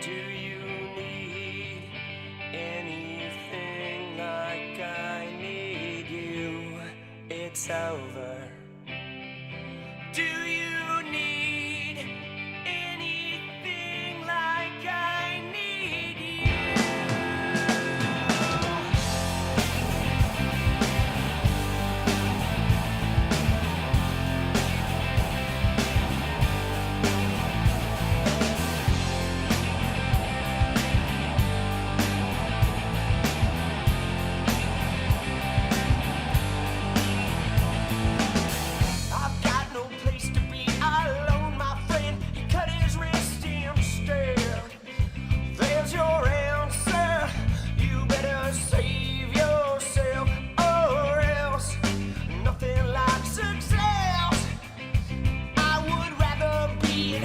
Do you need anything like I need you? It's over. Do you need anything like I need you? I've got no place to be alone, my friend. He cut his wrist instead. There's your answer. You better save yourself, or else nothing like success. I would rather be in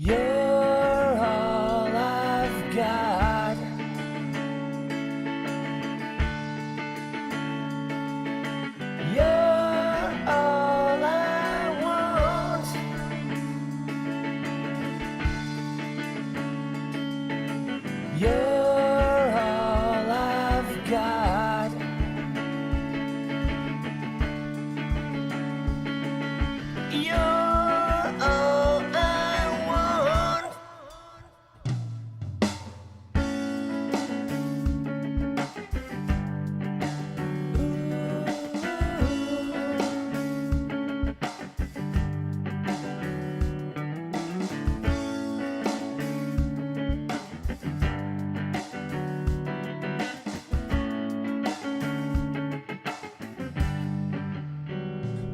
You're all I've got. You're all I want. You're all I've got. You're all I want.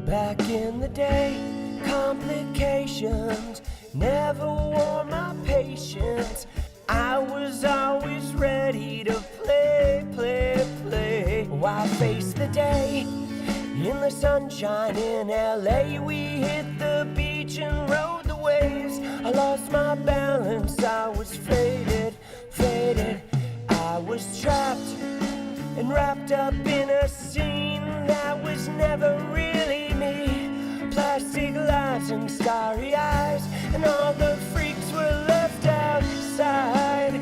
Back in the day, complications never wore my patience. I was always ready to play. Why face the day in the sunshine in LA? We hit the beach and rode the waves. I lost my balance, I was faded. I was trapped and wrapped up in a scene that was never really me. Plastic lives and starry eyes, and all the freaks were left outside.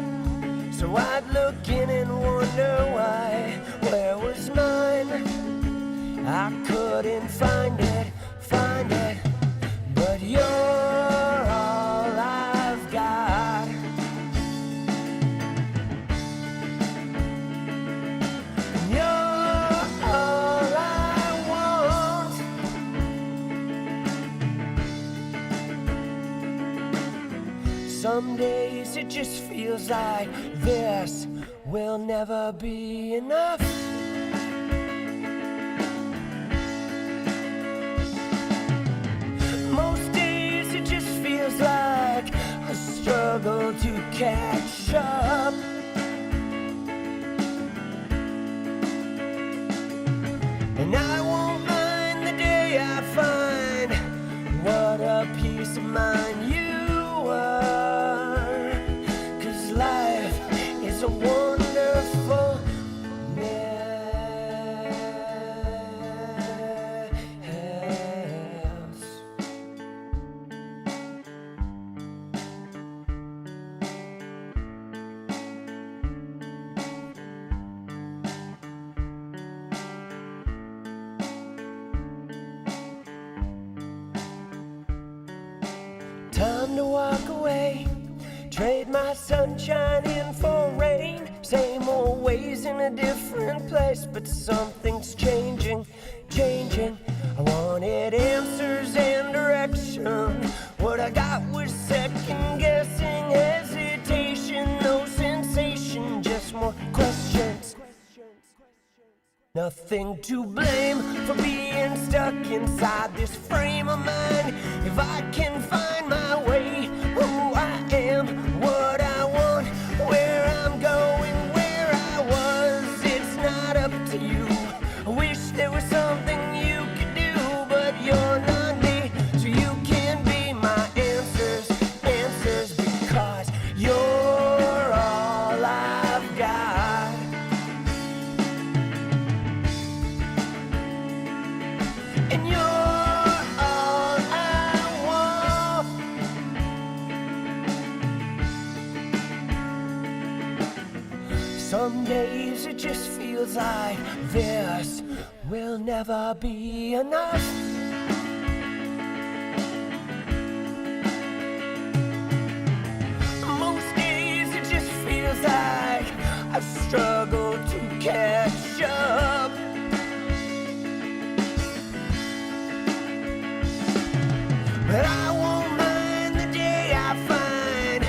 So I'd look in and wonder why. Where was mine? I couldn't find it. But you're all I've got. You're all I want. Some days it just feels like this will never be enough. Most days it just feels like a struggle to catch up. And I won't mind the day I find what a peace of mind you are. 'Cause life is a wonderful mess. Time to walk away, trade my sunshine in for rain. Same old ways in a different place, but something's changing. I wanted answers and direction. What I got was second guessing, hesitation, no sensation, just more questions. Nothing to blame for being stuck inside this frame of mind. If I can find my way, who I am, what I want, where I'm going, where I was, it's not up to you. I wish there was something you could do, but you're not me, so you can be my answers, because you're all I've got. And you're all I want. Some days it just feels like this will never be enough. Most days it just feels like I struggle to catch up. But I won't mind the day I find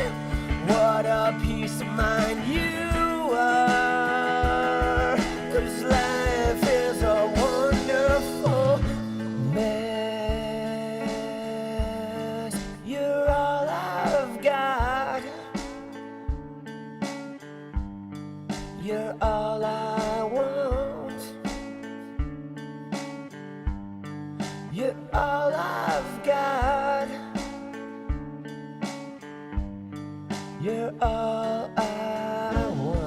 what a peace of mind you are. 'Cause life is a wonderful mess. You're all I've got. You're all I want. You're all I've got. you're all I want.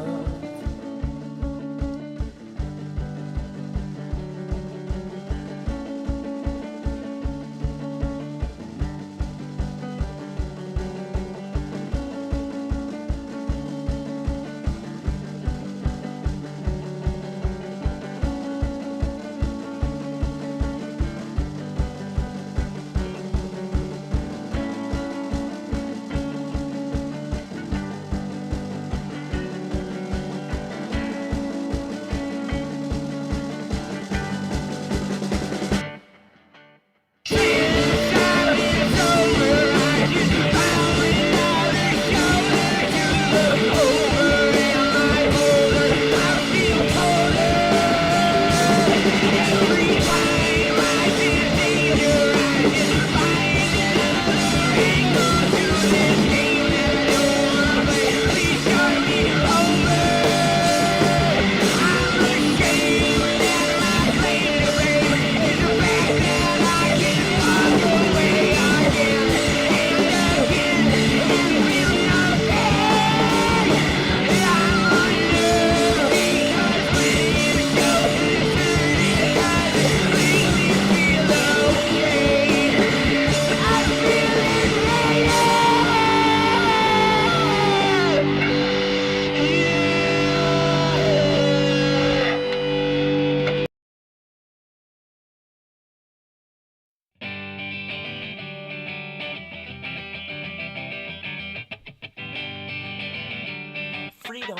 Freedom.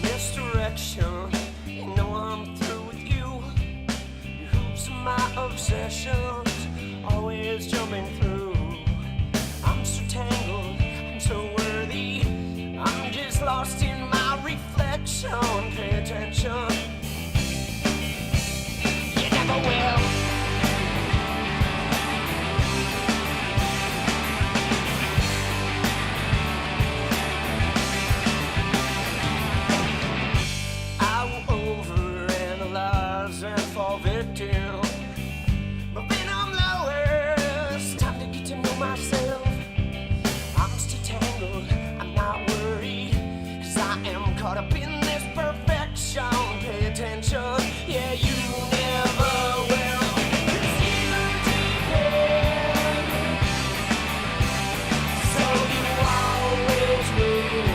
Misdirection, you know I'm through with you. Your hoops are my obsessions, always jumping through. I'm so tangled, I'm so worthy. I'm just lost in my reflection. Pay attention, you never will. But when I'm lowest, time to get to know myself. I'm still tangled, I'm not worried, 'cause I am caught up in this perfection. Pay attention, yeah, you never will. 'Cause you depend, so you always will.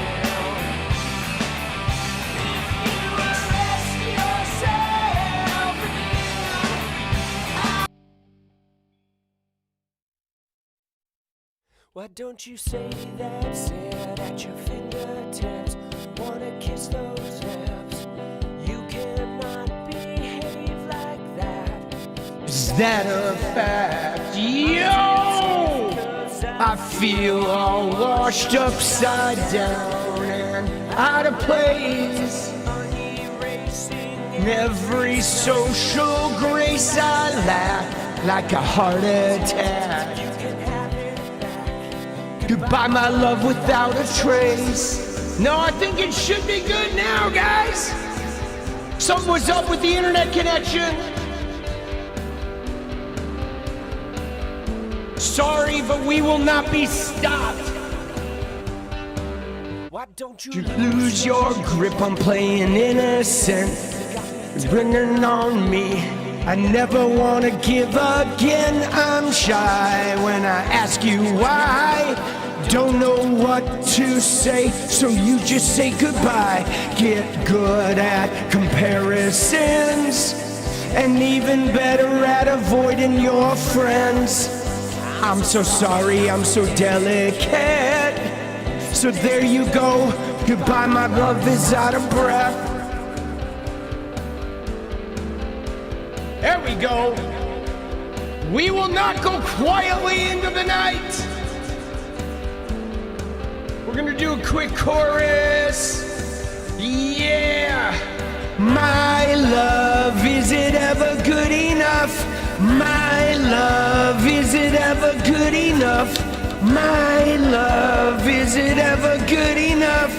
If you arrest yourself again, why don't you say that's it at your fingertips? Wanna kiss those lips? You cannot behave like that. Is that a fact? Yo! I feel all washed upside down and out of place. Every social grace I lack like a heart attack. Goodbye, my love, without a trace. No, I think it should be good now, guys. Something was up with the internet connection. Sorry, but we will not be stopped. Why don't you Lose your grip on playing innocent, bringing on me. I never wanna give again. I'm shy when I ask you why. Don't know what to say, so you just say goodbye. Get good at comparisons, and even better at avoiding your friends. I'm so sorry, I'm so delicate. So there you go, goodbye, my love is out of breath. There we go. We will not go quietly into the night. We're gonna do a quick chorus. Yeah. My love love, is it ever good enough? My love, is it ever good enough? My love, is it ever good enough?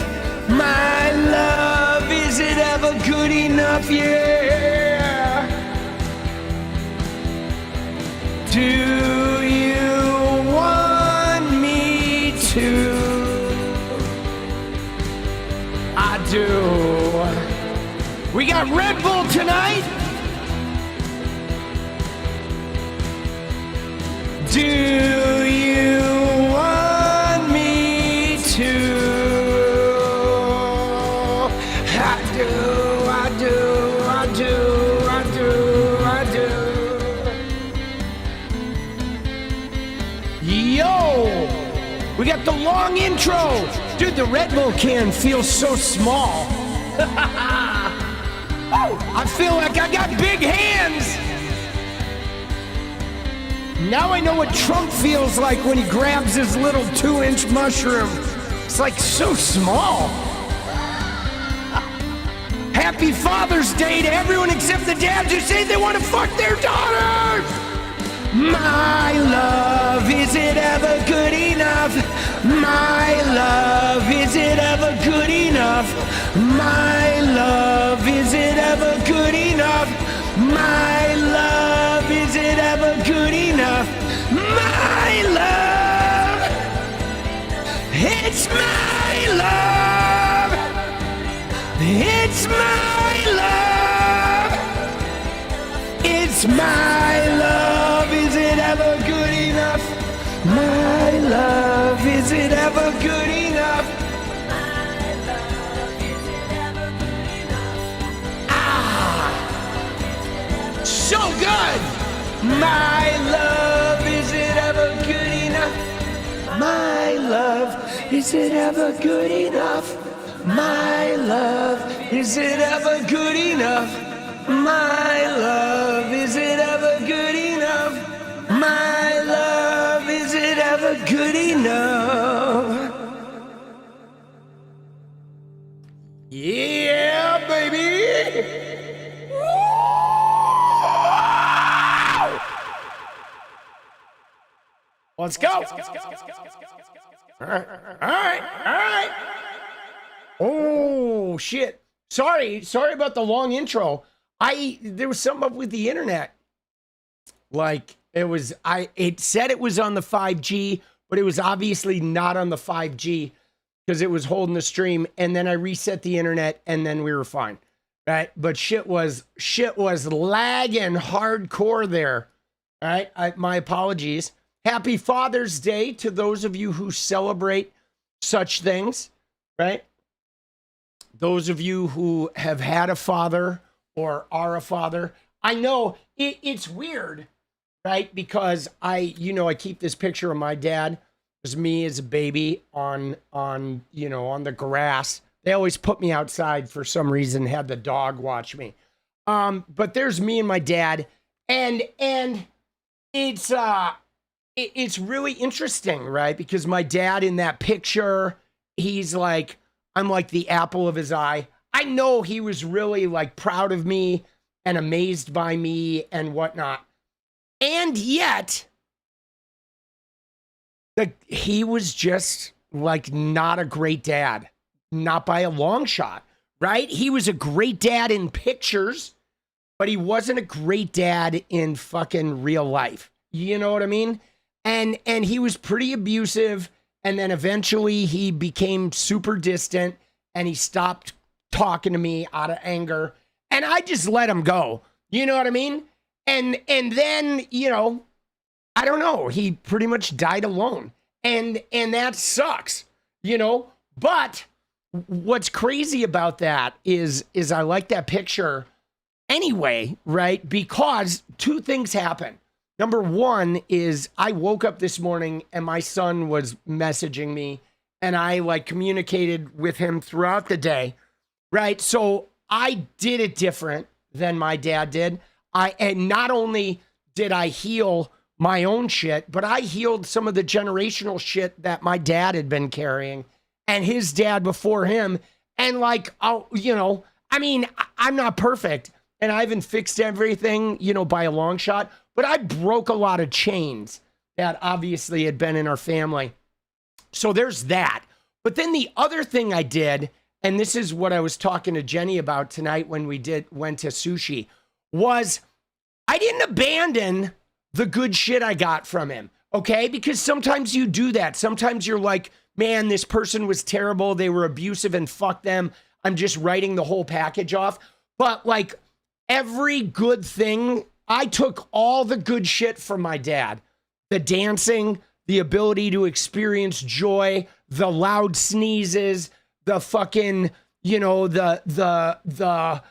My love, is it ever good enough? Yeah. Do you want me to? I do. We got Red Bull tonight. Do you want me to? I do, I do, I do, I do, I do. Yo! We got the long intro. Dude, the Red Bull can feels so small. Oh, I feel like I got big hands. Now I know what Trump feels like when he grabs his little 2-inch mushroom. It's like so small. Happy Father's Day to everyone except the dads who say they want to fuck their daughters. My love, is it ever good enough? My love, is it ever good enough? My love, is it ever good enough? My love, is it ever good enough? My love, it's my love, it's my love, it's my love, is it ever good enough? My love, is it ever good enough? So good! My love, is it ever good enough? My love, is it ever good enough? My love, is it ever good enough? My love, is it ever good enough? My love, is it ever good enough? Yeah, baby! Let's go. All right. Oh, shit. Sorry about the long intro. There was something up with the internet. Like, it said it was on the 5G, but it was obviously not on the 5G because it was holding the stream. And then I reset the internet and then we were fine. Right? But shit was lagging hardcore there. All right? My apologies. Happy Father's Day to those of you who celebrate such things, right? Those of you who have had a father or are a father. I know it's weird, right? Because I keep this picture of my dad. It was me as a baby on the grass. They always put me outside for some reason, had the dog watch me. But there's me and my dad, and it's really interesting, right? Because my dad in that picture, I'm like the apple of his eye. I know he was really like proud of me and amazed by me and whatnot. And yet, he was just like not a great dad, not by a long shot, right? He was a great dad in pictures, but he wasn't a great dad in fucking real life. You know what I mean? And he was pretty abusive, and then eventually he became super distant, and he stopped talking to me out of anger, and I just let him go. You know what I mean? And then, I don't know, he pretty much died alone, and that sucks, But what's crazy about that is I like that picture anyway, right? Because two things happen. Number one is I woke up this morning and my son was messaging me and I communicated with him throughout the day, right? So I did it different than my dad did. And not only did I heal my own shit, but I healed some of the generational shit that my dad had been carrying and his dad before him. And I'm not perfect, and I haven't fixed everything, you know, by a long shot, but I broke a lot of chains that obviously had been in our family. So there's that. But then the other thing I did, and this is what I was talking to Jenny about tonight when we went to sushi, was I didn't abandon the good shit I got from him, okay? Because sometimes you do that. Sometimes you're like, man, this person was terrible. They were abusive and fuck them. I'm just writing the whole package off. But like every good thing, I took all the good shit from my dad. The dancing, the ability to experience joy, the loud sneezes, the fucking, you know, the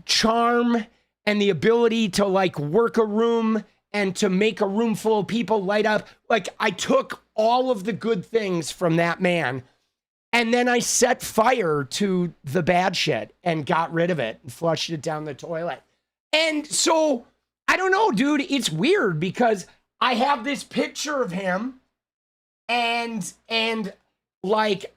charm and the ability to like work a room and to make a room full of people light up. Like I took all of the good things from that man, and then I set fire to the bad shit and got rid of it and flushed it down the toilet. And so I don't know, dude, it's weird because I have this picture of him and like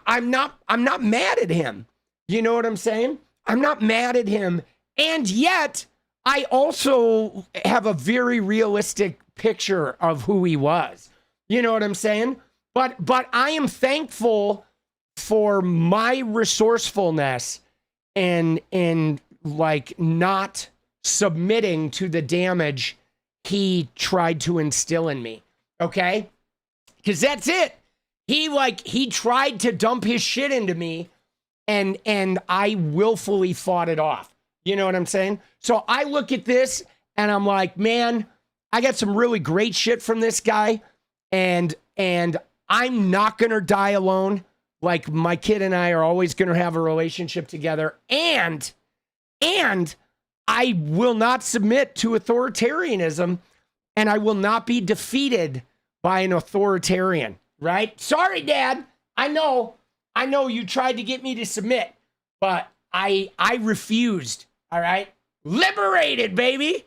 I'm not mad at him. You know what I'm saying? I'm not mad at him. And yet I also have a very realistic picture of who he was. You know what I'm saying? But I am thankful for my resourcefulness and like not submitting to the damage he tried to instill in me. Okay? Because that's it. He tried to dump his shit into me and I willfully fought it off. You know what I'm saying? So I look at this and I'm like, man, I got some really great shit from this guy. And I'm not going to die alone. Like my kid and I are always going to have a relationship together. And I will not submit to authoritarianism, and I will not be defeated by an authoritarian, right? Sorry, Dad. I know you tried to get me to submit, but I refused. All right. Liberated, baby.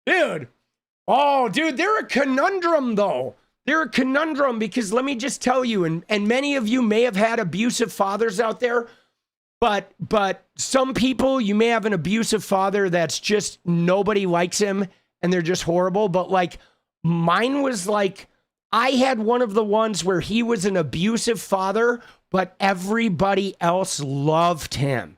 Dude. Oh, dude, they're a conundrum, though. They're a conundrum because let me just tell you, and many of you may have had abusive fathers out there, but some people, you may have an abusive father that's just nobody likes him and they're just horrible. But like mine was like, I had one of the ones where he was an abusive father, but everybody else loved him.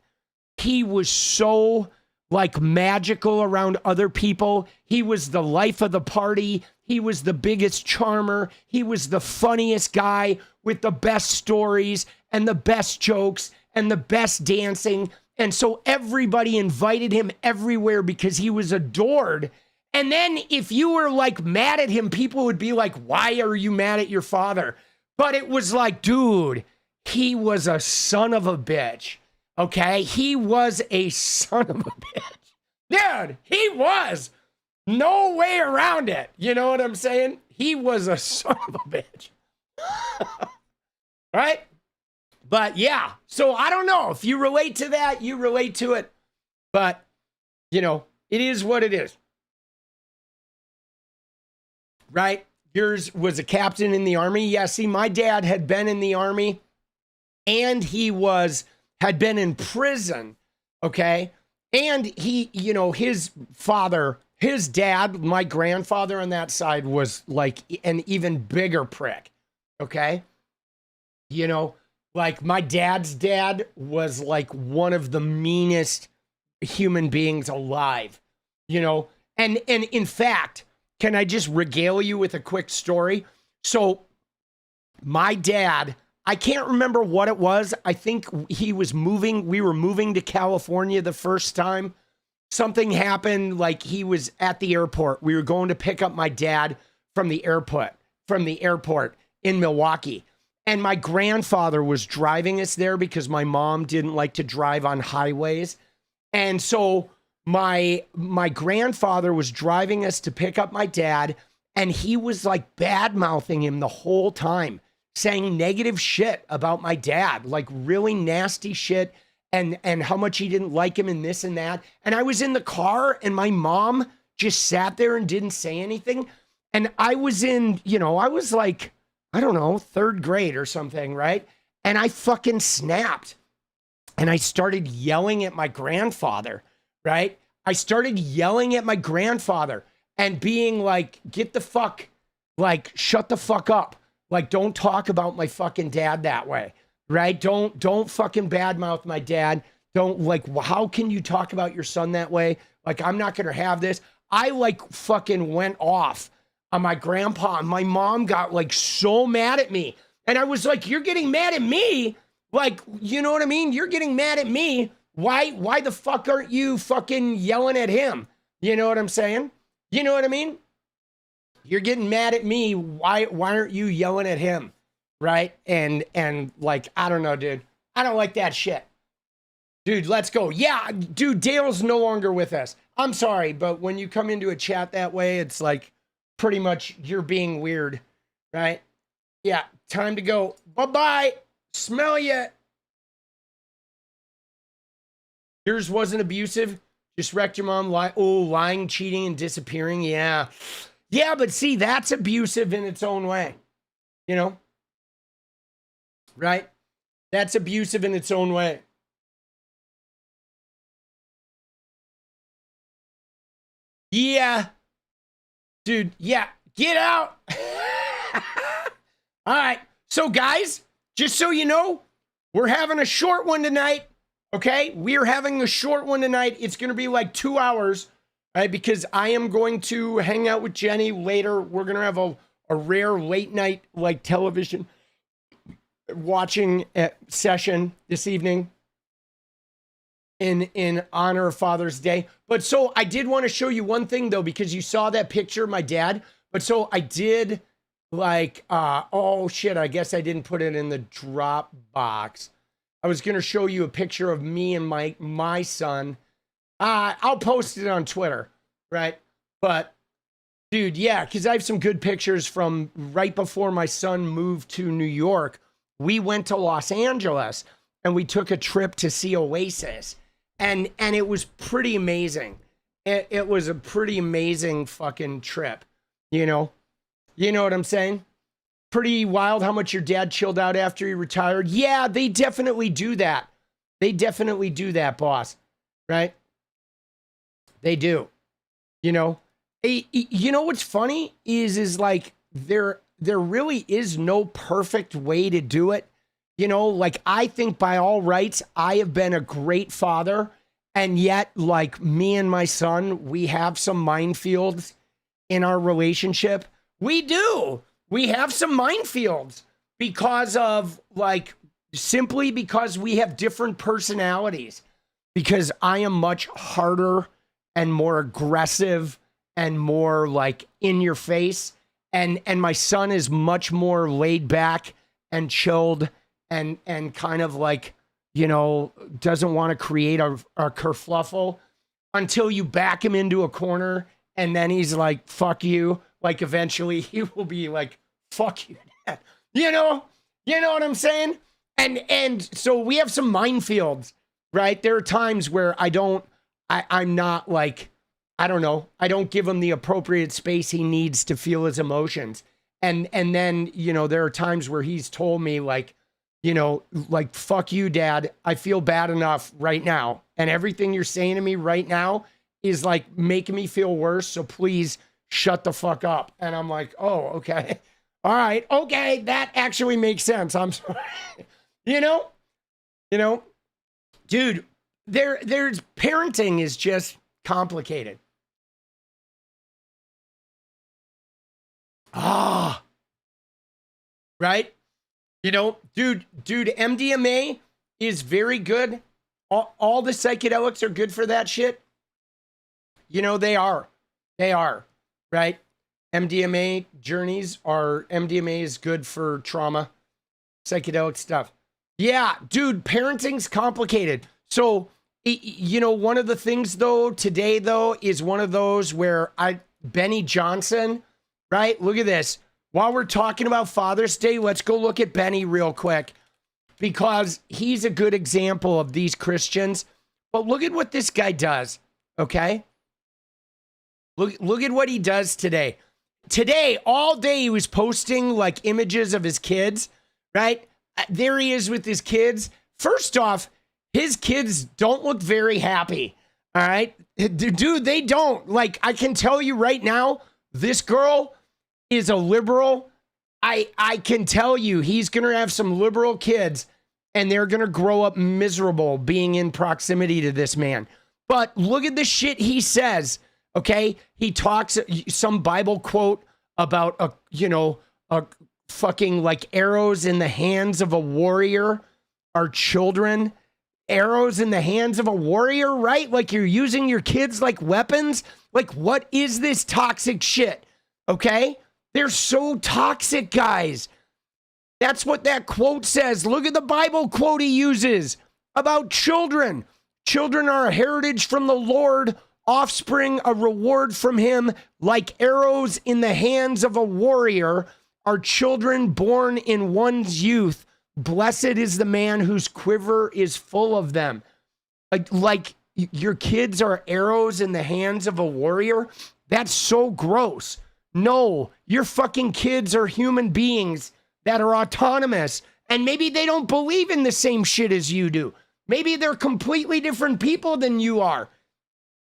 He was so like magical around other people. He was the life of the party. He was the biggest charmer. He was the funniest guy with the best stories and the best jokes and the best dancing. And so everybody invited him everywhere because he was adored. And then if you were like mad at him, people would be like, why are you mad at your father? But it was like, dude, he was a son of a bitch. Okay, he was a son of a bitch. Dude, he was. No way around it. You know what I'm saying? He was a son of a bitch. Right? But yeah, so I don't know. If you relate to that, you relate to it. But, you know, it is what it is. Right? Yours was a captain in the Army. Yeah, see, my dad had been in the Army and he had been in prison, okay? And he, you know, his father, his dad, my grandfather on that side was like an even bigger prick, okay? You know, like my dad's dad was like one of the meanest human beings alive, you know? And in fact, can I just regale you with a quick story? So my dad, I can't remember what it was. I think we were moving to California the first time. Something happened, like he was at the airport. We were going to pick up my dad from the airport in Milwaukee. And my grandfather was driving us there because my mom didn't like to drive on highways. And so my grandfather was driving us to pick up my dad, and he was like bad-mouthing him the whole time, saying negative shit about my dad, like really nasty shit, and how much he didn't like him and this and that. And I was in the car and my mom just sat there and didn't say anything. And I was I was like, I don't know, third grade or something, right? And I fucking snapped. And I started yelling at my grandfather, right? I started yelling at my grandfather and being like, get the fuck, like, shut the fuck up. Like, don't talk about my fucking dad that way, right? Don't fucking badmouth my dad. Don't, like, how can you talk about your son that way? Like, I'm not going to have this. I, like, fucking went off on my grandpa. And my mom got, like, so mad at me. And I was like, you're getting mad at me? Like, you know what I mean? You're getting mad at me. Why the fuck aren't you fucking yelling at him? You know what I'm saying? You know what I mean? You're getting mad at me. Why aren't you yelling at him? Right? And like, I don't know, dude. I don't like that shit. Dude, let's go. Yeah, dude, Dale's no longer with us. I'm sorry, but when you come into a chat that way, it's like pretty much you're being weird, right? Yeah, time to go. Bye-bye. Smell ya. Yours wasn't abusive. Just wrecked your mom. Lying, cheating, and disappearing. Yeah. Yeah, but see, that's abusive in its own way. You know? Right? That's abusive in its own way. Yeah. Dude, yeah. Get out. All right. So, guys, just so you know, we're having a short one tonight. Okay? We're having a short one tonight. It's going to be like 2 hours, right? Because I am going to hang out with Jenny later. We're going to have a rare late night, like, television watching session this evening in honor of Father's Day. But so I did want to show you one thing, though, because you saw that picture of my dad. But so I did, like, oh, shit, I guess I didn't put it in the Dropbox. I was going to show you a picture of me and my son. I'll post it on Twitter, right? But, dude, yeah, because I have some good pictures from right before my son moved to New York. We went to Los Angeles, and we took a trip to see Oasis. And it was pretty amazing. It was a pretty amazing fucking trip, you know? You know what I'm saying? Pretty wild how much your dad chilled out after he retired. Yeah, they definitely do that. They definitely do that, boss. Right? They do. You know? You know what's funny is like there really is no perfect way to do it. You know, like, I think by all rights, I have been a great father. And yet, like, me and my son, we have some minefields in our relationship. We do. We have some minefields because of, like, simply because we have different personalities. Because I am much harder and more aggressive and more, like, in your face. And my son is much more laid back and chilled and kind of like, you know, doesn't want to create a kerfluffle until you back him into a corner. And then he's like, fuck you. Like, eventually he will be like, fuck you, Dad. You know what I'm saying? And so we have some minefields, right? There are times where I'm not like, I don't know. I don't give him the appropriate space he needs to feel his emotions. And then, you know, there are times where he's told me, like, you know, like, fuck you, Dad. I feel bad enough right now. And everything you're saying to me right now is like making me feel worse. So please shut the fuck up. And I'm like, oh, okay. All right. Okay. That actually makes sense. I'm sorry. You know, dude, there's parenting is just complicated. Right? You know, dude, MDMA is very good. All the psychedelics are good for that shit. You know, they are, right? MDMA is good for trauma, psychedelic stuff. Yeah, dude, parenting's complicated. So, you know, one of the things though, today though, is one of those where Benny Johnson, right? Look at this. While we're talking about Father's Day, let's go look at Benny real quick because he's a good example of these Christians. But look at what this guy does, okay? Look at what he does today. Today, all day, he was posting, like, images of his kids, right? There he is with his kids. First off, his kids don't look very happy. All right, dude, they don't. Like, I can tell you right now, this girl is a liberal. I can tell you he's going to have some liberal kids and they're going to grow up miserable being in proximity to this man. But look at the shit he says, okay? He talks some Bible quote about a fucking like arrows in the hands of a warrior are children. Arrows in the hands of a warrior, right? Like you're using your kids like weapons. Like, what is this toxic shit? Okay? They're so toxic, guys. That's what that quote says. Look at the Bible quote he uses about children. Children are a heritage from the Lord, offspring a reward from him, like arrows in the hands of a warrior are children born in one's youth. Blessed is the man whose quiver is full of them. Like your kids are arrows in the hands of a warrior? That's so gross. No, your fucking kids are human beings that are autonomous, and maybe they don't believe in the same shit as you do. Maybe they're completely different people than you are.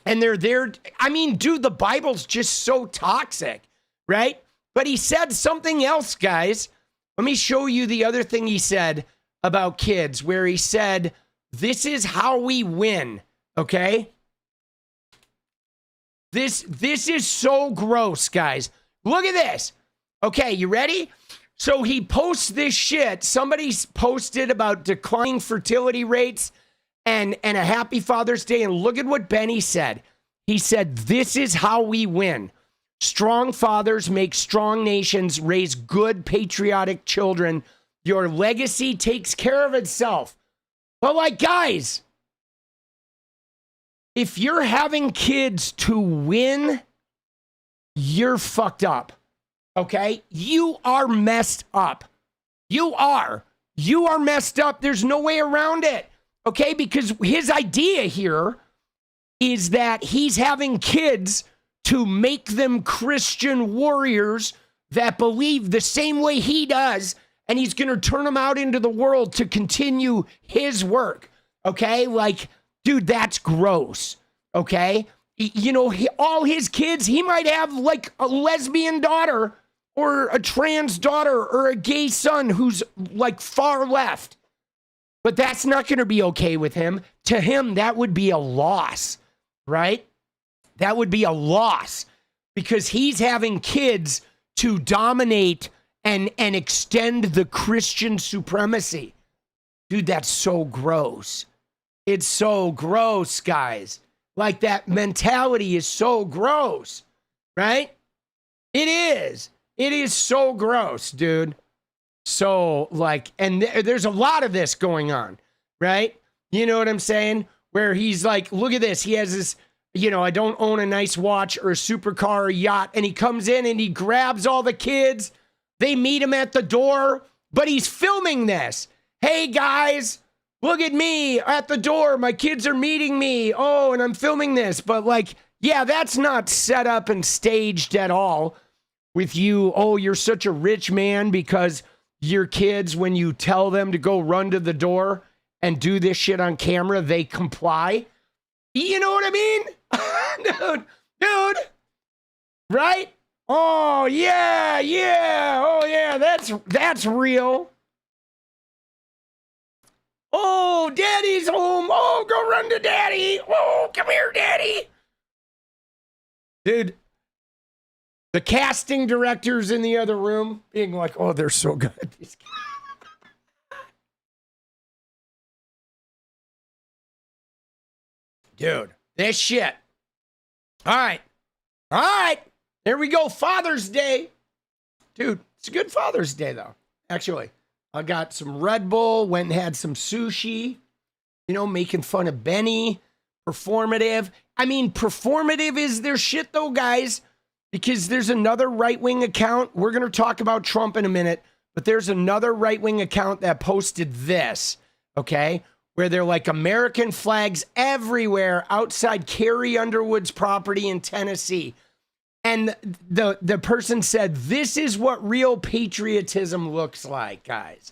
And they're there. I mean, dude, the Bible's just so toxic, right? But he said something else, guys. Let me show you the other thing he said about kids, where he said, this is how we win, okay? This is so gross, guys. Look at this. Okay, you ready? So he posts this shit. Somebody's posted about declining fertility rates and a happy Father's Day. And look at what Benny said. He said, this is how we win. Strong fathers make strong nations, raise good patriotic children. Your legacy takes care of itself. But like, guys, if you're having kids to win, you're fucked up. Okay? You are messed up. You are messed up. There's no way around it. Okay? Because his idea here is that he's having kids to make them Christian warriors that believe the same way he does, and he's going to turn them out into the world to continue his work. Okay? Like, dude, that's gross. Okay? You know, all his kids, he might have like a lesbian daughter or a trans daughter or a gay son who's like far left. But that's not going to be okay with him. To him, that would be a loss, right? That would be a loss because he's having kids to dominate and extend the Christian supremacy. Dude, that's so gross. It's so gross, guys. Like, that mentality is so gross, right? It is. It is so gross, dude. So, like, and there's a lot of this going on, right? You know what I'm saying? Where he's like, look at this. He has this, you know, I don't own a nice watch or a supercar or yacht. And he comes in and he grabs all the kids. They meet him at the door, but he's filming this. Hey, guys, look at me at the door. My kids are meeting me. Oh, and I'm filming this. But like, yeah, that's not set up and staged at all with you. Oh, you're such a rich man because your kids, when you tell them to go run to the door and do this shit on camera, they comply. You know what I mean? dude, right? Oh, yeah. Oh, yeah, that's real. Oh, daddy's home. Oh, go run to daddy. Oh, come here, daddy. Dude, the casting directors in the other room being like, oh, they're so good. Dude, this shit. All right. There we go. Father's Day. Dude, it's a good Father's Day, though. Actually, I got some Red Bull, went and had some sushi, you know, making fun of Benny. Performative. I mean, performative is their shit, though, guys, because there's another right-wing account. We're going to talk about Trump in a minute, but there's another right-wing account that posted this, okay, where they're like American flags everywhere outside Carrie Underwood's property in Tennessee. And the person said, this is what real patriotism looks like, guys.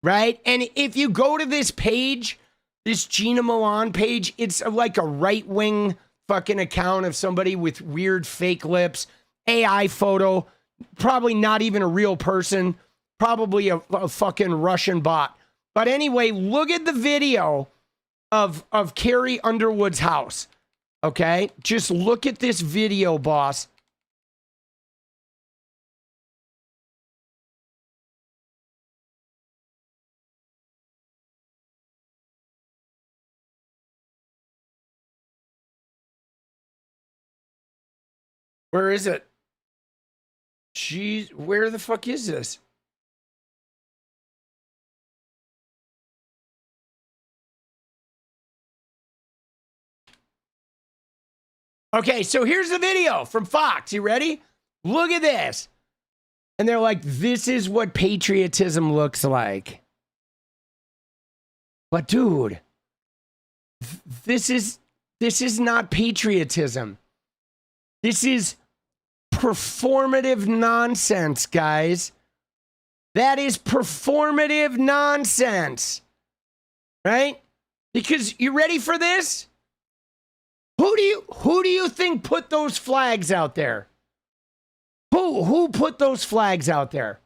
Right? And if you go to this page, This Gina Milan page, it's like a right-wing fucking account of somebody with weird fake lips, AI photo, probably not even a real person, probably a fucking Russian bot. But anyway, look at the video of Carrie Underwood's house, okay? Just look at this video, boss. Where is it? Jeez, where the fuck is this? Okay, so here's the video from Fox. You ready? Look at this. And they're like, this is what patriotism looks like. But dude, this is not patriotism. This is performative nonsense, guys. That is performative nonsense. Right? Because you ready for this? Who do you think put those flags out there? Who put those flags out there?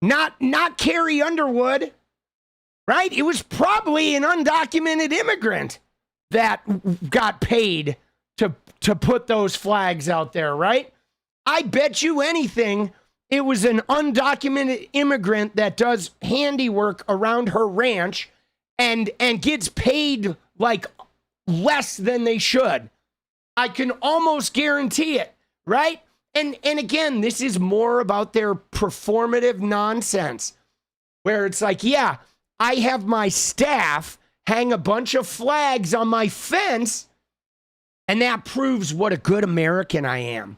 Not Carrie Underwood, right? It was probably an undocumented immigrant that got paid to put those flags out there, right? I bet you anything it was an undocumented immigrant that does handiwork around her ranch and gets paid like less than they should. I can almost guarantee it, right? And again, this is more about their performative nonsense where it's like, yeah, I have my staff hang a bunch of flags on my fence and that proves what a good American I am,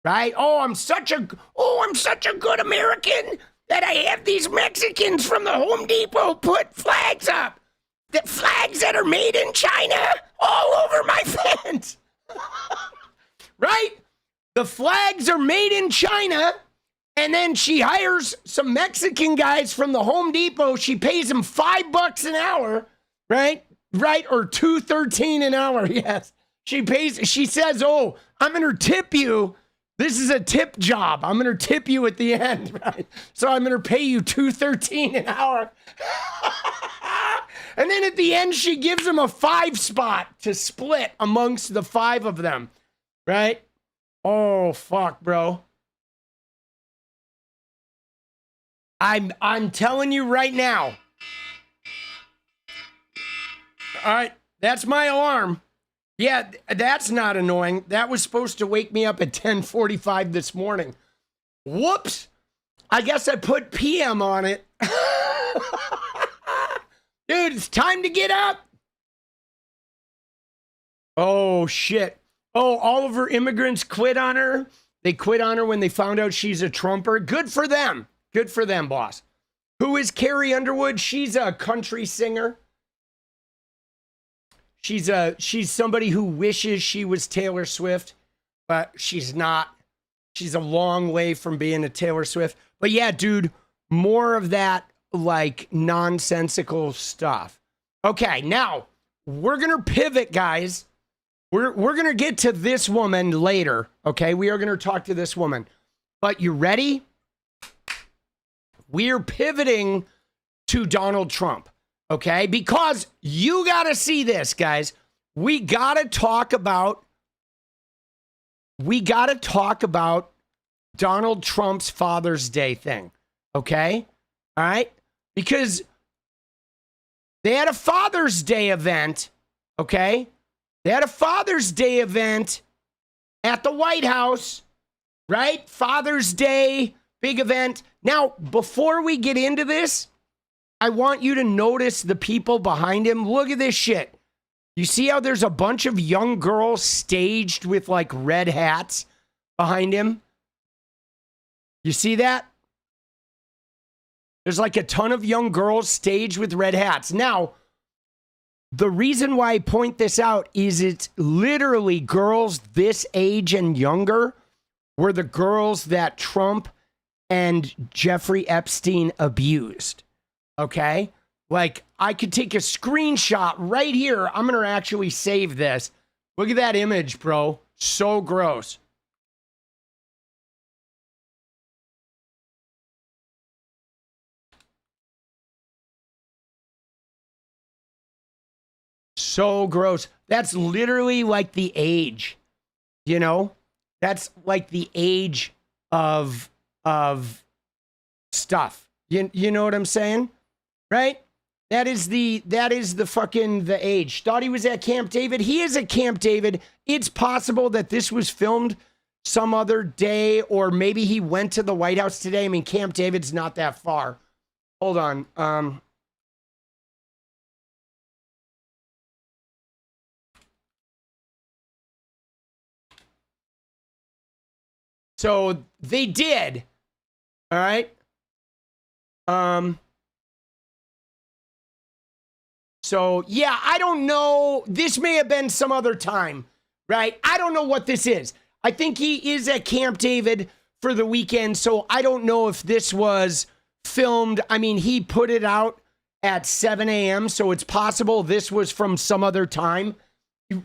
right? I'm such a good American that I have these Mexicans from the Home Depot put flags up. The flags that are made in China all over my fence. Right? The flags are made in China, and then she hires some Mexican guys from the Home Depot. She pays them $5 an hour, right? Right? Or $2.13 an hour, yes. She says, I'm going to tip you. This is a tip job. I'm going to tip you at the end, right? So I'm going to pay you $2.13 an hour. And then at the end, she gives them a 5 spot to split amongst the 5 of them, right? Oh, fuck, bro. I'm telling you right now. All right, that's my alarm. Yeah, that's not annoying. That was supposed to wake me up at 10:45 this morning. Whoops. I guess I put PM on it. Dude, it's time to get up. Oh, shit. All of her immigrants quit on her. They quit on her when they found out she's a Trumper. Good for them. Good for them, boss. Who is Carrie Underwood? She's a country singer. She's somebody who wishes she was Taylor Swift, but she's not. She's a long way from being a Taylor Swift. But yeah, dude, more of that like nonsensical stuff. Okay, now we're gonna pivot, guys. We're gonna get to this woman later. Okay, we are gonna talk to this woman. But you ready? We're pivoting to Donald Trump. Okay, because you gotta see this, guys. We gotta talk about Donald Trump's Father's Day thing. Okay, all right, because they had a Father's Day event. Okay, they had a Father's Day event at the White House, right? Father's Day, big event. Now, before we get into this, I want you to notice the people behind him. Look at this shit. You see how there's a bunch of young girls staged with like red hats behind him? You see that? There's like a ton of young girls staged with red hats. Now, the reason why I point this out is it's literally girls this age and younger were the girls that Trump and Jeffrey Epstein abused. Okay? Like, I could take a screenshot right here. I'm going to actually save this. Look at that image, bro. So gross. So gross. That's literally like the age, you know? That's like the age of stuff. You know what I'm saying? Right? That is the fucking the age. Thought he was at Camp David. He is at Camp David. It's possible that this was filmed some other day, or maybe he went to the White House today. I mean, Camp David's not that far. Hold on. So they did. All right. So yeah, I don't know. This may have been some other time, right? I don't know what this is. I think he is at Camp David for the weekend. So I don't know if this was filmed. I mean, he put it out at 7 a.m. So it's possible this was from some other time,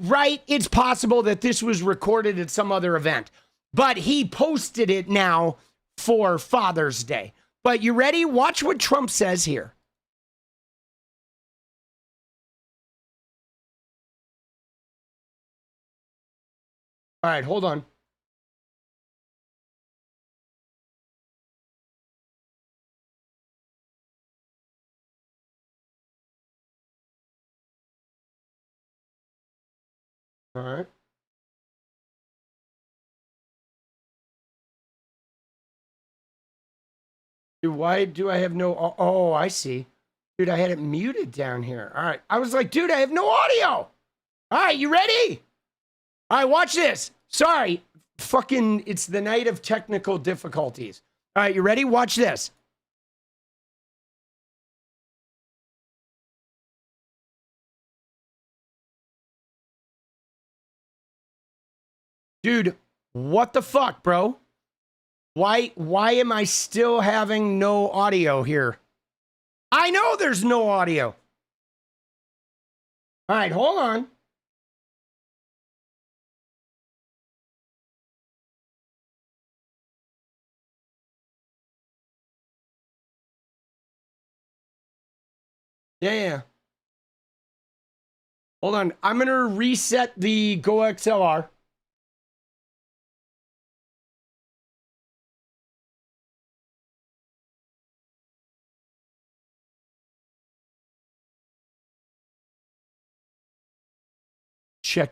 right? It's possible that this was recorded at some other event. But he posted it now for Father's Day. But you ready? Watch what Trump says here. All right, hold on. All right. Why do I have no... Oh, I see. Dude, I had it muted down here. All right. I was like, dude, I have no audio. All right, you ready? All right, watch this. Sorry. Fucking, it's the night of technical difficulties. All right, you ready? Watch this. Dude, what the fuck, bro? Why am I still having no audio here? I know there's no audio. All right, hold on. Yeah. Hold on. I'm going to reset the GoXLR.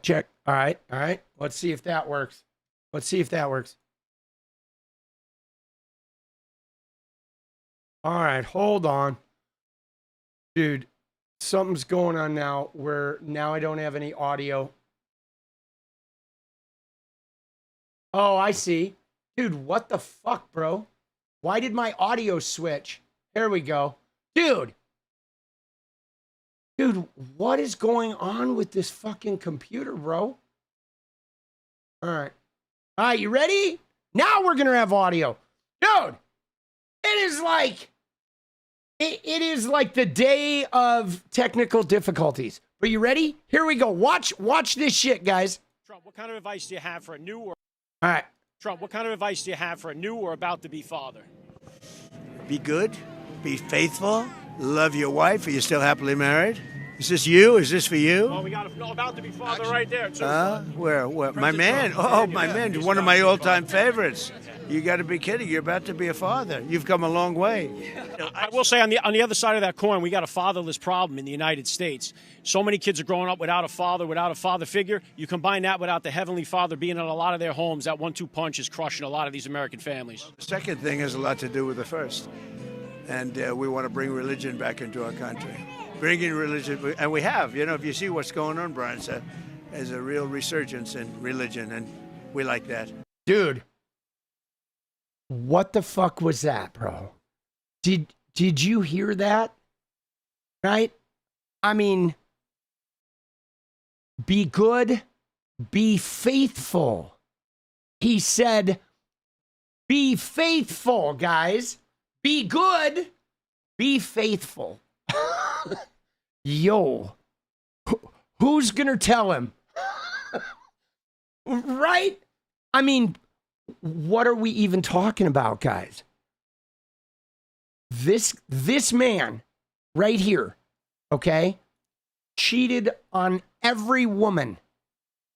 Check. All right. Let's see if that works. All right, hold on. Dude, something's going on now where now I don't have any audio. Oh, I see. Dude, what the fuck, bro? Why did my audio switch? There we go. Dude, what is going on with this fucking computer, bro? All right, you ready? Now we're going to have audio. Dude, it is like the day of technical difficulties. Are you ready? Here we go. Watch this shit, guys. Trump, what kind of advice do you have for a new or... All right. Trump, what kind of advice do you have for a new or about to be father? Be good, be faithful, love your wife. Are you still happily married? Is this you? Is this for you? Oh, we got a about to be father right there. Where? My man. Oh, my man. You're one of my all-time favorites. You got to be kidding. You're about to be a father. You've come a long way. I will say on the other side of that coin, we got a fatherless problem in the United States. So many kids are growing up without a father figure. You combine that without the Heavenly Father being in a lot of their homes, that 1-2 punch is crushing a lot of these American families. The second thing has a lot to do with the first. And we want to bring religion back into our country. Bringing religion, and we have. You know, if you see what's going on, Brian, there's a real resurgence in religion, and we like that. Dude, what the fuck was that, bro? Did you hear that? Right? I mean, be good, be faithful. He said, be faithful, guys. Be good, be faithful. Yo, who's going to tell him? Right? I mean, what are we even talking about, guys? This man right here, okay, cheated on every woman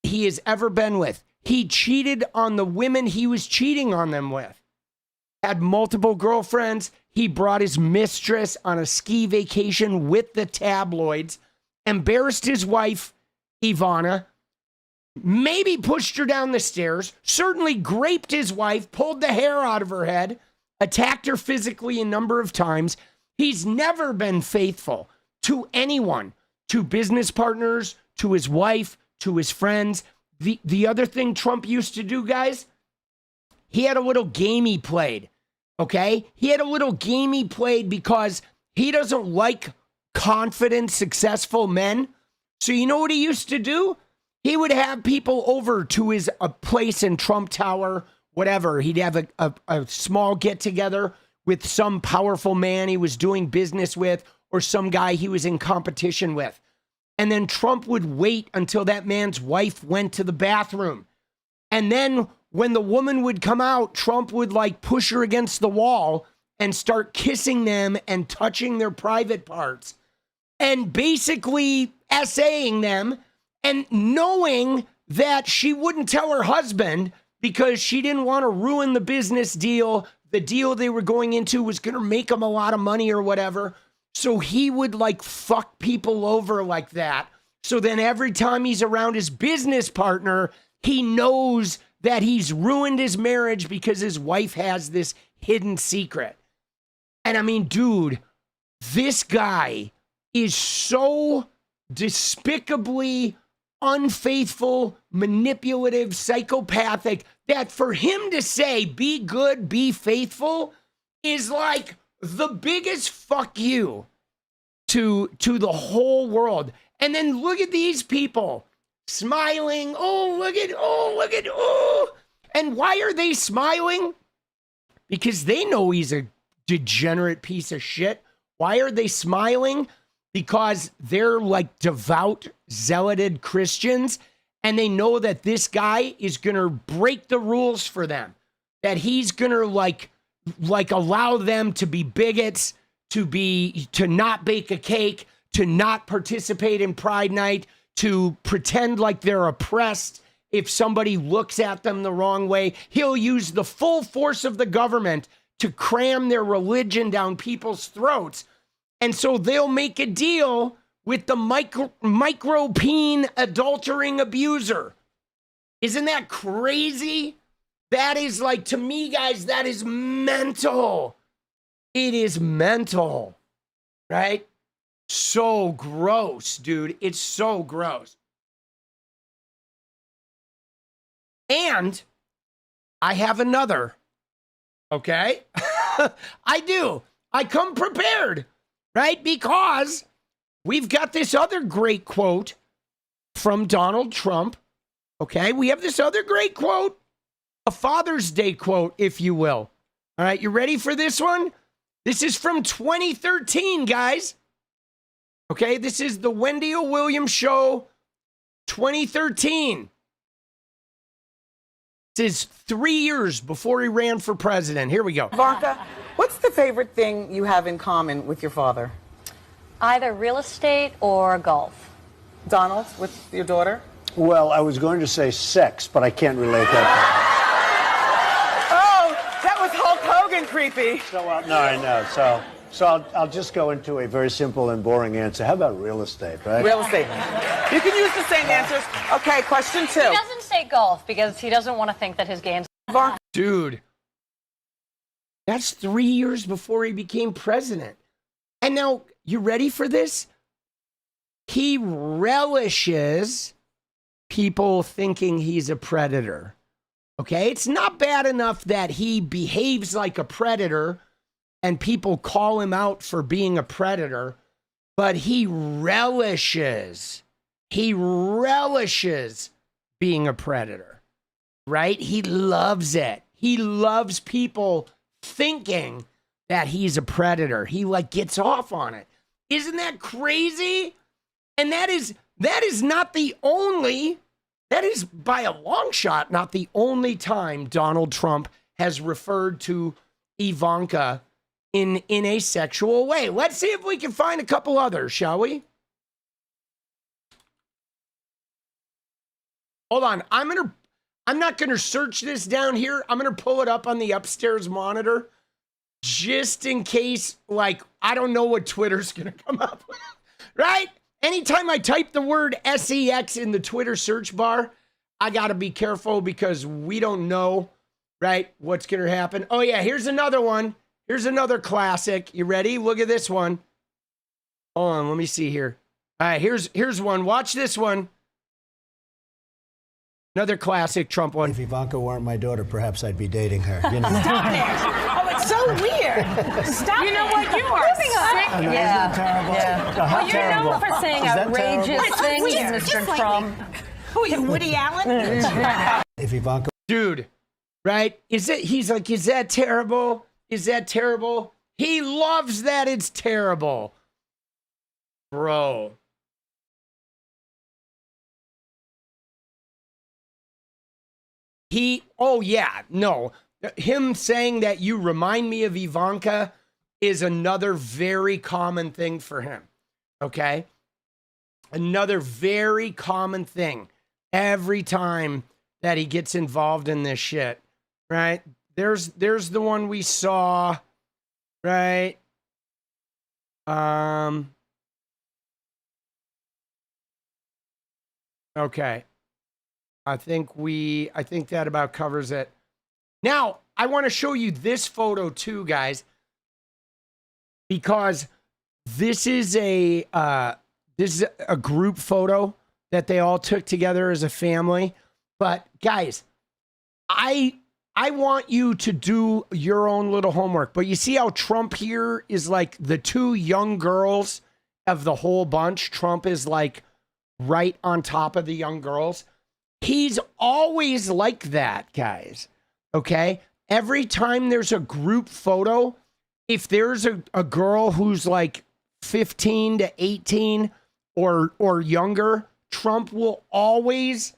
he has ever been with. He cheated on the women he was cheating on them with. Had multiple girlfriends. He brought his mistress on a ski vacation with the tabloids, embarrassed his wife, Ivanka, maybe pushed her down the stairs, certainly raped his wife, pulled the hair out of her head, attacked her physically a number of times. He's never been faithful to anyone, to business partners, to his wife, to his friends. The other thing Trump used to do, guys, he had a little game he played, okay? He had a little game he played because he doesn't like confident, successful men. So you know what he used to do? He would have people over to his place in Trump Tower, whatever. He'd have a small get-together with some powerful man he was doing business with or some guy he was in competition with. And then Trump would wait until that man's wife went to the bathroom. And then when the woman would come out, Trump would like push her against the wall and start kissing them and touching their private parts and basically essaying them and knowing that she wouldn't tell her husband because she didn't want to ruin the business deal. The deal they were going into was going to make him a lot of money or whatever. So he would like fuck people over like that. So then every time he's around his business partner, he knows that he's ruined his marriage because his wife has this hidden secret. And I mean, dude, this guy is so despicably unfaithful, manipulative, psychopathic that for him to say, be good, be faithful, is like the biggest fuck you to the whole world. And then look at these people smiling. Oh. And why are they smiling? Because they know he's a degenerate piece of shit. Why are they smiling? Because they're like devout, zealoted Christians, and they know that this guy is going to break the rules for them, that he's going to like allow them to be bigots, to not bake a cake, to not participate in Pride Night, to pretend like they're oppressed if somebody looks at them the wrong way. He'll use the full force of the government to cram their religion down people's throats. And so they'll make a deal with the micro-peen adultering abuser. Isn't that crazy? That is like, to me, guys, that is mental. It is mental, right? So gross, dude. It's so gross. And I have another, okay? I do. I come prepared, right? Because we've got this other great quote from Donald Trump, okay? We have this other great quote, a Father's Day quote, if you will. All right, you ready for this one? This is from 2013, guys. Okay, this is the Wendy O. Williams Show, 2013. This is 3 years before he ran for president. Here we go. Ivanka, what's the favorite thing you have in common with your father? Either real estate or golf. Donald, with your daughter? Well, I was going to say sex, but I can't relate that. Oh, that was Hulk Hogan creepy. No, I know. So I'll just go into a very simple and boring answer. How about real estate, right? Real estate. You can use the same answers. Okay, question 2. He doesn't say golf because he doesn't want to think that his game's... Dude, that's 3 years before he became president. And now, you ready for this? He relishes people thinking he's a predator. Okay? It's not bad enough that he behaves like a predator and people call him out for being a predator, but he relishes being a predator, right? He loves it. He loves people thinking that he's a predator. He like gets off on it. Isn't that crazy? And that is not the only, that is by a long shot not the only time Donald Trump has referred to Ivanka in a sexual way. Let's see if we can find a couple others, shall we? Hold on. I'm not going to search this down here. I'm going to pull it up on the upstairs monitor just in case, like, I don't know what Twitter's going to come up with, right? Anytime I type the word SEX in the Twitter search bar, I got to be careful because we don't know, right, what's going to happen. Oh, yeah, here's another one. Here's another classic. You ready? Look at this one. Hold on, let me see here. All right, here's one. Watch this one. Another classic Trump one. If Ivanka weren't my daughter, perhaps I'd be dating her. You know? Stop it. Oh, it's so weird. Stop You know it. what? You are sick. I know, isn't that terrible? Well, How you're terrible. known for saying Is that outrageous terrible? things, Weird. Mr. Just like Trump. Who are you, Woody Allen? If Ivanka Dude, right? He's like, is that terrible? Is that terrible? He loves that it's terrible. Bro. Oh yeah, no. Him saying that you remind me of Ivanka is another very common thing for him. Okay? Another very common thing every time that he gets involved in this shit, right? There's the one we saw, right? Okay. I think that about covers it. Now, I want to show you this photo too, guys, because this is a group photo that they all took together as a family. But guys, I want you to do your own little homework. But you see how Trump here is like the two young girls of the whole bunch. Trump is like right on top of the young girls. He's always like that, guys. Okay? Every time there's a group photo, if there's a girl who's like 15 to 18 or younger, Trump will always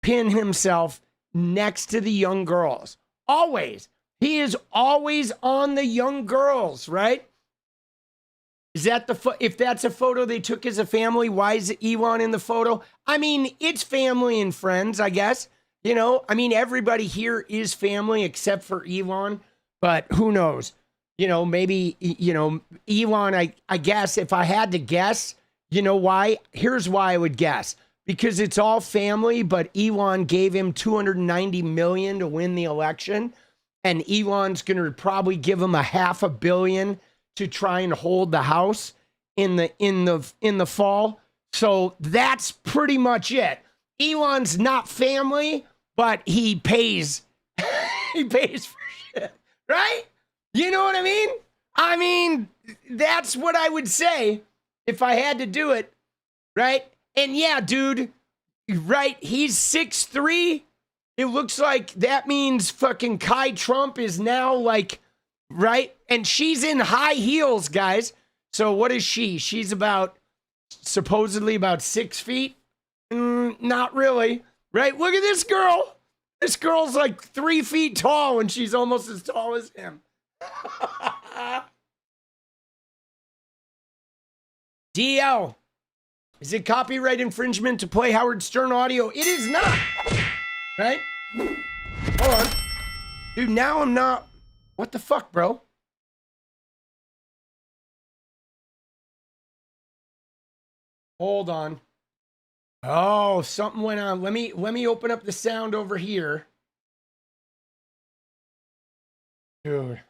pin himself next to the young girls. Always. He is always on the young girls, right? Is that if that's a photo they took as a family, why is Elon in the photo? I mean, it's family and friends, I guess. You know, I mean, everybody here is family except for Elon, but who knows? You know, maybe, you know, Elon, I guess if I had to guess, you know why? Here's why I would guess. Because it's all family, but Elon gave him $290 million to win the election. And Elon's going to probably give him $500 million to try and hold the House in the fall. So that's pretty much it. Elon's not family, but he pays. He pays for shit, right? You know what I mean? I mean, that's what I would say if I had to do it, right? And yeah, dude, right? He's 6'3". It looks like that means fucking Kai Trump is now like, right? And she's in high heels, guys. So what is she? She's supposedly about 6 feet. Not really, right? Look at this girl. This girl's like 3 feet tall and she's almost as tall as him. DL, is it copyright infringement to play Howard Stern audio? It is not, right? Hold on. Dude, now I'm not. What the fuck, bro? Hold on. Oh, something went on. Let me open up the sound over here. Dude.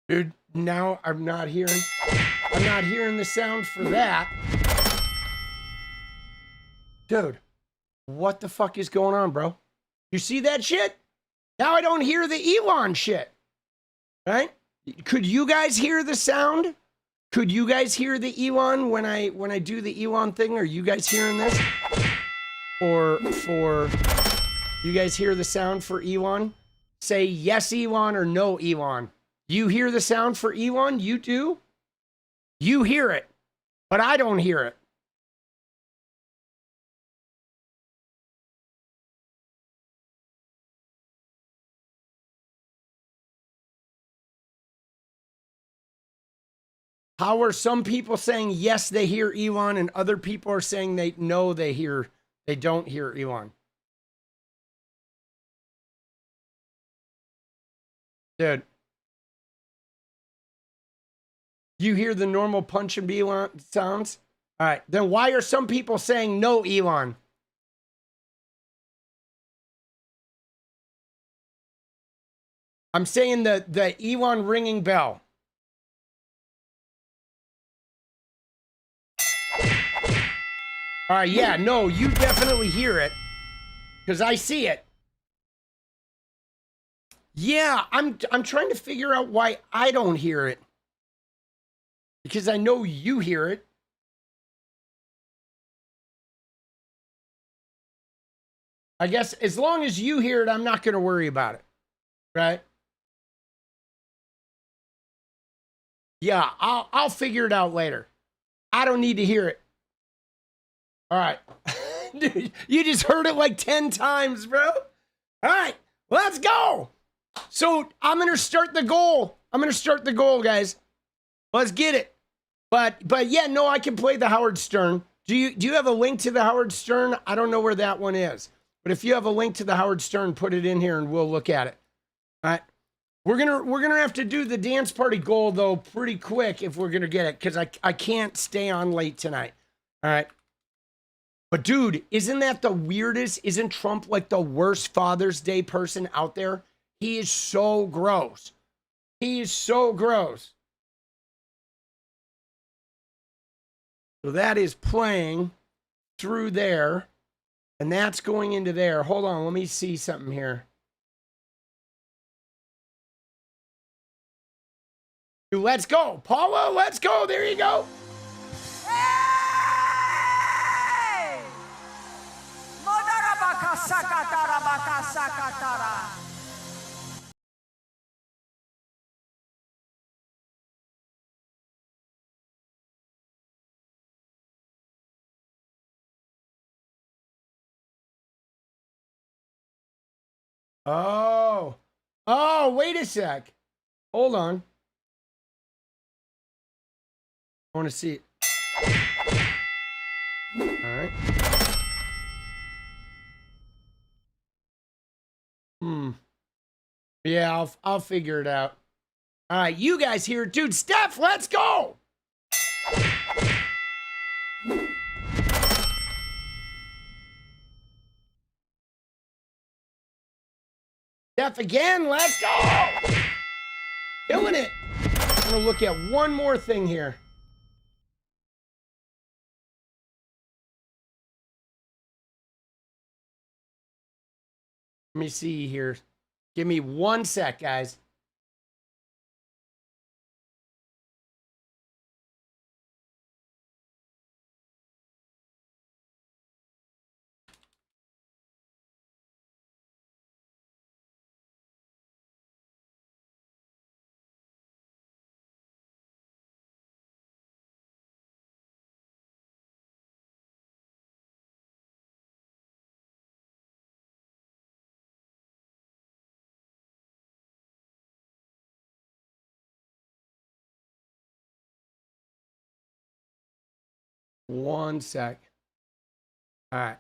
Dude, now I'm not hearing the sound for that. Dude, what the fuck is going on, bro? You see that shit? Now I don't hear the Elon shit. Right? Could you guys hear the sound? Could you guys hear the Elon when I do the Elon thing? Are you guys hearing this? Or for you guys hear the sound for Elon? Say yes Elon or no Elon. You hear the sound for Elon? You do? You hear it, but I don't hear it. How are some people saying yes, they hear Elon, and other people are saying they don't hear Elon? Dude. You hear the normal punch and Elon sounds? All right. Then why are some people saying no Elon? I'm saying the Elon ringing bell. All right, yeah, no, you definitely hear it because I see it. Yeah, I'm trying to figure out why I don't hear it because I know you hear it. I guess as long as you hear it, I'm not going to worry about it, right? Yeah, I'll figure it out later. I don't need to hear it. All right. Dude, you just heard it like 10 times, bro. All right, let's go. So I'm going to start the goal. Guys. Let's get it. But yeah, no, I can play the Howard Stern. Do you have a link to the Howard Stern? I don't know where that one is. But if you have a link to the Howard Stern, put it in here and we'll look at it. All right. We're gonna have to do the dance party goal though pretty quick if we're gonna get it, because I can't stay on late tonight. All right. But dude, isn't that the weirdest? Isn't Trump like the worst Father's Day person out there? He is so gross. He is so gross. So that is playing through there. And that's going into there. Hold on, let me see something here. Dude, let's go. Paula, let's go. There you go. Hey! Modarabaka sakatarabaka sakatara. Oh, wait a sec. Hold on. I want to see it. All right. Yeah, I'll figure it out. All right, you guys here. Dude, Steph, let's go. Steph again, let's go. Killing it. I'm going to look at one more thing here. Let me see here. Give me 1 sec, guys. One sec. All right.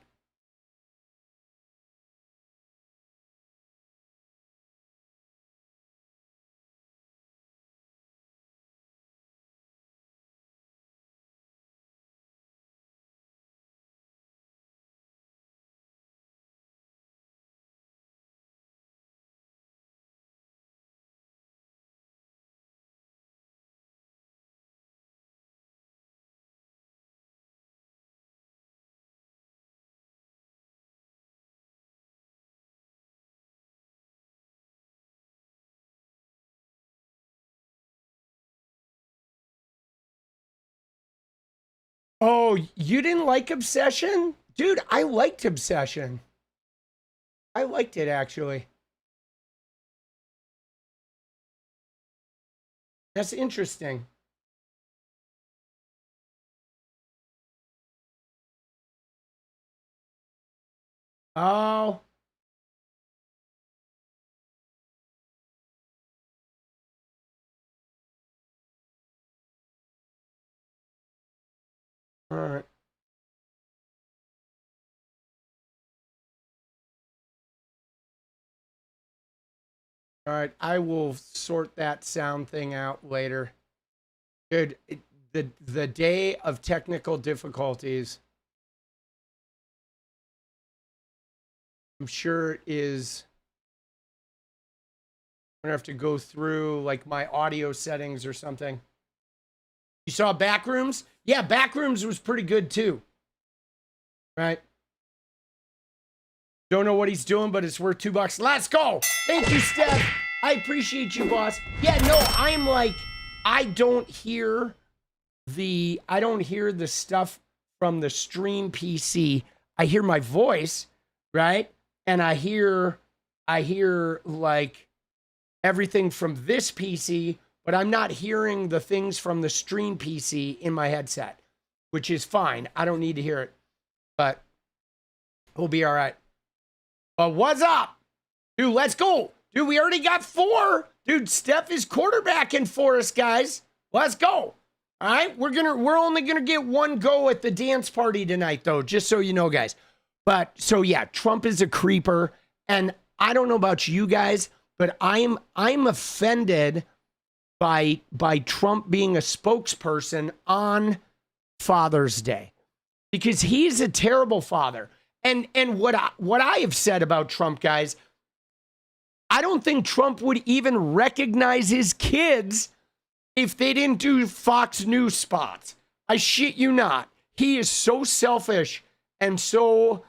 Oh, you didn't like Obsession? Dude, I liked Obsession. I liked it, actually. That's interesting. Oh. All right. All right, I will sort that sound thing out later. Dude, the day of technical difficulties, I'm sure is, I'm gonna have to go through like my audio settings or something. You saw Backrooms? Yeah, Backrooms was pretty good too. Right? Don't know what he's doing, but it's worth $2. Let's go. Thank you, Steph. I appreciate you, boss. Yeah, no, I'm like, I don't hear the stuff from the stream PC. I hear my voice, right? And I hear like everything from this PC, but I'm not hearing the things from the stream PC in my headset, which is fine. I don't need to hear it, but we'll be all right. But what's up? Dude, let's go. Dude, we already got 4. Dude, Steph is quarterbacking for us, guys. Let's go. All right, we're only gonna get 1 go at the dance party tonight, though, just so you know, guys. But so yeah, Trump is a creeper, and I don't know about you guys, but I'm offended by Trump being a spokesperson on Father's Day, because he's a terrible father. And what I have said about Trump, guys, I don't think Trump would even recognize his kids if they didn't do Fox News spots. I shit you not. He is so selfish and so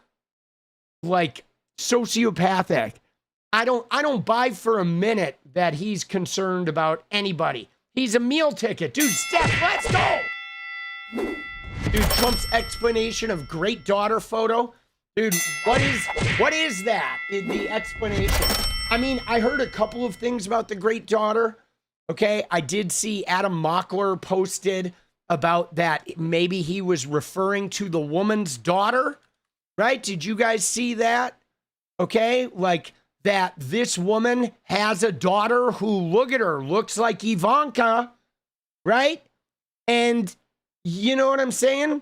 like sociopathic. I don't buy for a minute that he's concerned about anybody. He's a meal ticket. Dude, Steph, let's go. Dude, Trump's explanation of great daughter photo. Dude, what is that? The explanation. I mean, I heard a couple of things about the great daughter. Okay, I did see Adam Mockler posted about that. Maybe he was referring to the woman's daughter, right? Did you guys see that? Okay, like that this woman has a daughter who, look at her, looks like Ivanka, right? And you know what I'm saying?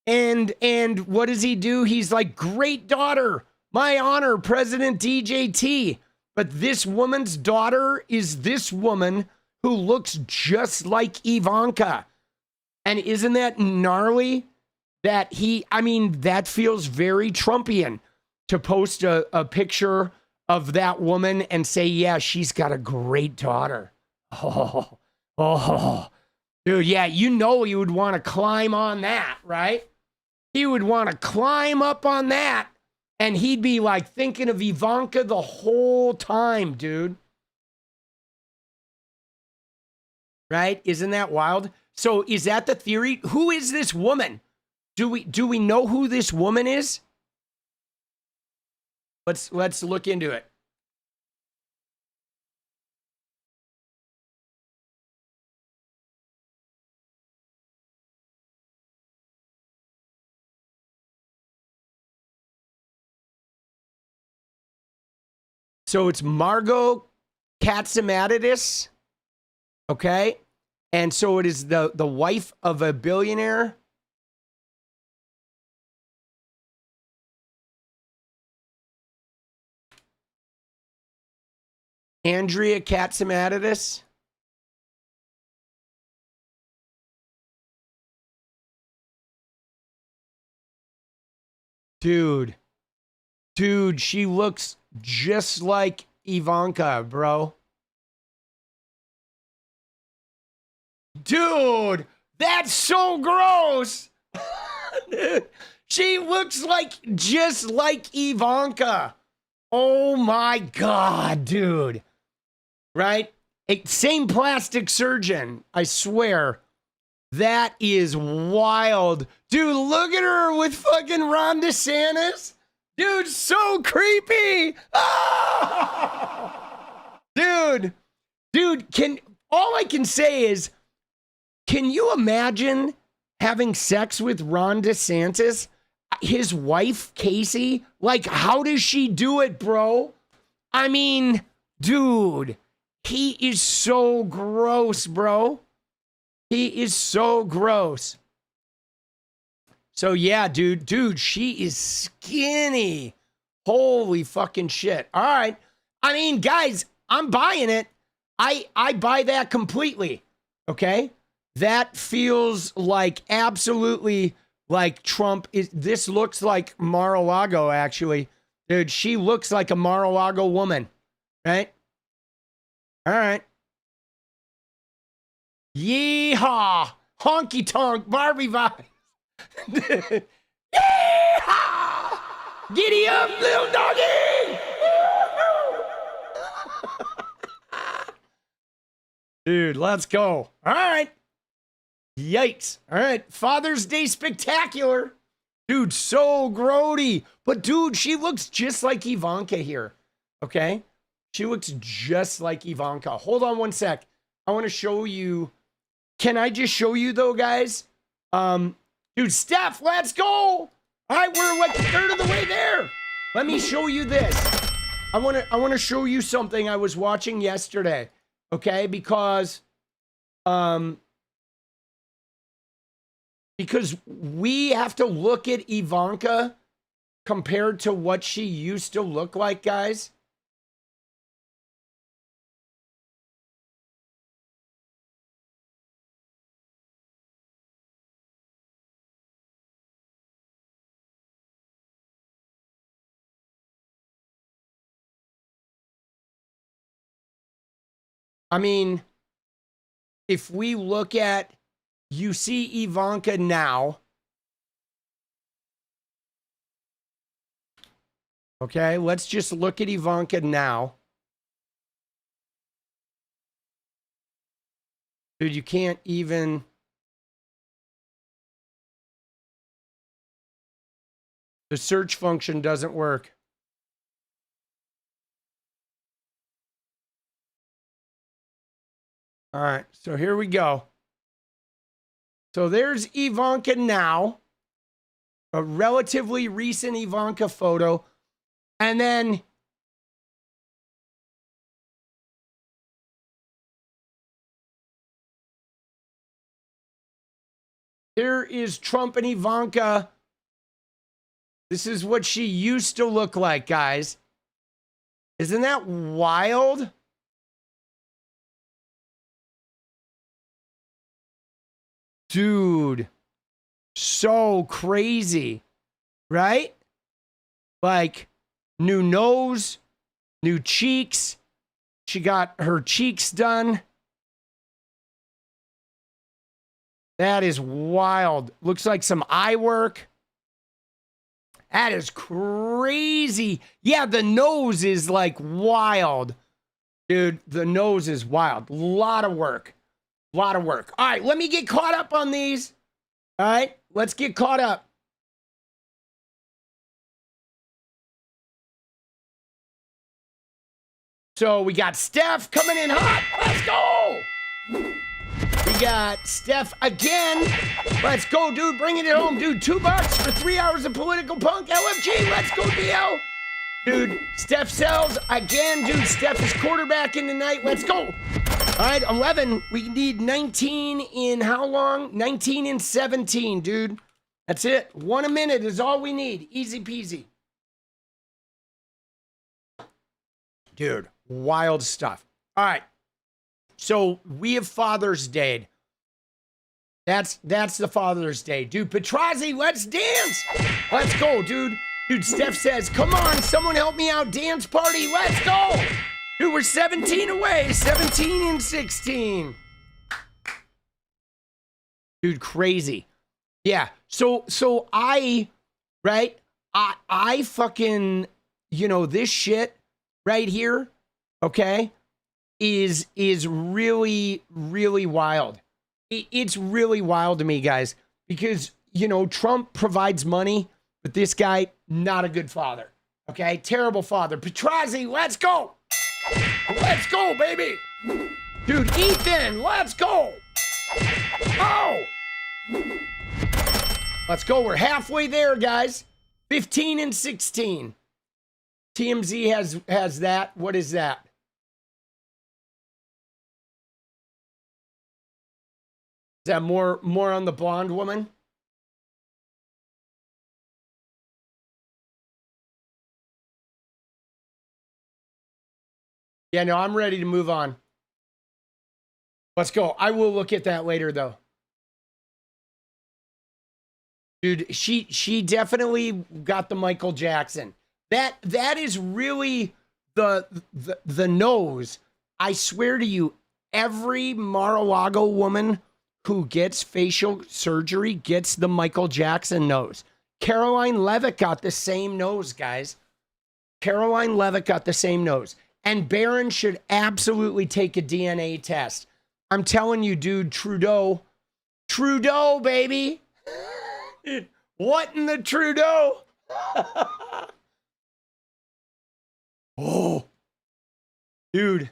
And what does he do? He's like, great daughter, my honor, President DJT. But this woman's daughter is this woman who looks just like Ivanka. And isn't that gnarly? That that feels very Trumpian to post a picture of that woman and say, yeah, she's got a great daughter. Oh, dude, yeah, you know he would want to climb on that, right? He would want to climb up on that, and he'd be like thinking of Ivanka the whole time, dude. Right? Isn't that wild? So is that the theory? Who is this woman? Do we know who this woman is? Let's look into it. So it's Margot 𝗙𝗡𝗏𝗧, okay? And so it is the wife of a billionaire. Andrea 𝗙𝗡𝗏𝗧. Dude, she looks just like Ivanka, bro. Dude, that's so gross. She looks just like Ivanka. Oh my God, dude. Right? Same plastic surgeon, I swear. That is wild. Dude, look at her with fucking Ron DeSantis. Dude, so creepy. Oh! Dude, all I can say is, can you imagine having sex with Ron DeSantis? His wife, 𝗙𝗍𝗹𝗪? Like, how does she do it, bro? I mean, dude, he is so gross, bro. He is so gross. So yeah, dude, she is skinny. Holy fucking shit. All right. I mean, guys, I'm buying it. I buy that completely. Okay? That feels like absolutely like Trump is. This looks like Mar-a-Lago, actually. Dude, she looks like a Mar-a-Lago woman. Right? All right. Yeehaw! Honky tonk Barbie vibes. Yeehaw! Giddy up, little doggy! Dude, let's go. All right. Yikes. All right. Father's Day spectacular. Dude, so grody. But dude, she looks just like Ivanka here. Okay? She looks just like Ivanka. Hold on one sec. I want to show you. Can I just show you though, guys? Dude, Steph, let's go. All right, we're like a third of the way there. Let me show you this. I want to show you something I was watching yesterday. Okay? Because we have to look at Ivanka compared to what she used to look like, guys. I mean, if we look at, you see Ivanka now. Okay, let's just look at Ivanka now. Dude, you can't even. The search function doesn't work. All right, so here we go. So there's Ivanka now, a relatively recent Ivanka photo. And then here is Trump and Ivanka. This is what she used to look like, guys. Isn't that wild? Dude, so crazy, right? Like, new nose, new cheeks. She got her cheeks done. That is wild. Looks like some eye work. That is crazy. Yeah, the nose is like wild. Dude, the nose is wild. A lot of work. A lot of work. All right, let me get caught up on these. All right, let's get caught up. So we got Steph coming in hot. Let's go. We got Steph again. Let's go, dude. Bringing it home, dude. $2 for 3 hours of political punk. LFG. Let's go, DL. Dude, Steph sells again. Dude, Steph is quarterbacking tonight. Let's go. All right, 11. We need 19 in how long? 19 in 17, dude. That's it. 1 a minute is all we need. Easy peasy. Dude, wild stuff. All right. So we have Father's Day. That's the Father's Day. Dude, 𝗙𝗏𝗪𝗏, let's dance. Let's go, dude. Dude, Steph says, come on, someone help me out. Dance party. Let's go. Dude, we're 17 away. 17 and 16. Dude, crazy. Yeah. So I fucking, you know, this shit right here, okay, is really, really wild. it's really wild to me, guys, because, you know, Trump provides money, but this guy, not a good father. Okay, terrible father. 𝗙𝗏𝗏𝗏, let's go. Let's go, baby. Dude, Ethan, let's go. Oh. Let's go. We're halfway there, guys. 15 and 16. TMZ has that. What is that? Is that more on the blonde woman? Yeah, no, I'm ready to move on. Let's go. I will look at that later, though. Dude, she definitely got the Michael Jackson. That is really the nose. I swear to you, every Mar-a-Lago woman who gets facial surgery gets the Michael Jackson nose. Caroline Levitt got the same nose, guys. Caroline Levitt got the same nose. And Barron should absolutely take a DNA test. I'm telling you, dude, Trudeau, baby. What in the Trudeau? Oh, dude.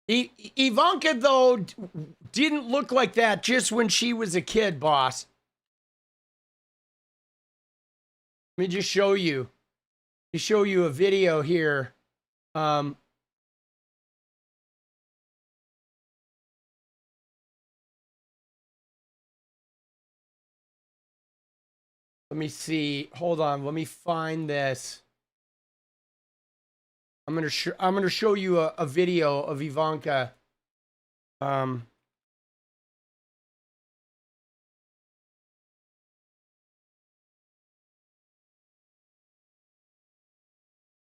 Ivanka, though, didn't look like that just when she was a kid, boss. Let me just show you. Let me show you a video here. Let me see. Hold on. Let me find this. I'm gonna show you a video of Ivanka.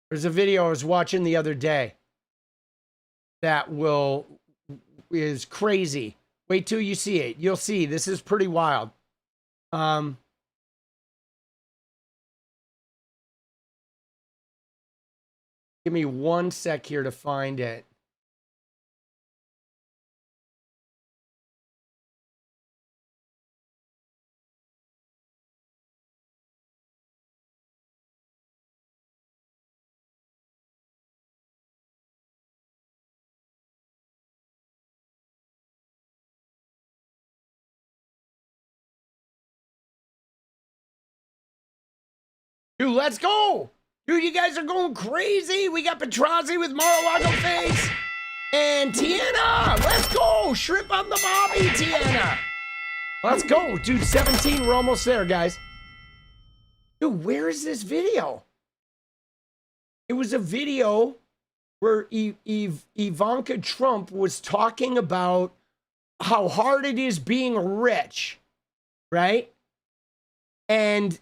There's a video I was watching the other day that is crazy. Wait till you see it. You'll see. This is pretty wild. Give me 1 sec here to find it. Dude, let's go. Dude, you guys are going crazy. We got 𝗙𝗏𝗏𝗏 with Mar-a-Lago face. And Tiana, let's go. Shrimp on the bobby, Tiana. Let's go. Dude, 17, we're almost there, guys. Dude, where is this video? It was a video where Ivanka Trump was talking about how hard it is being rich, right? And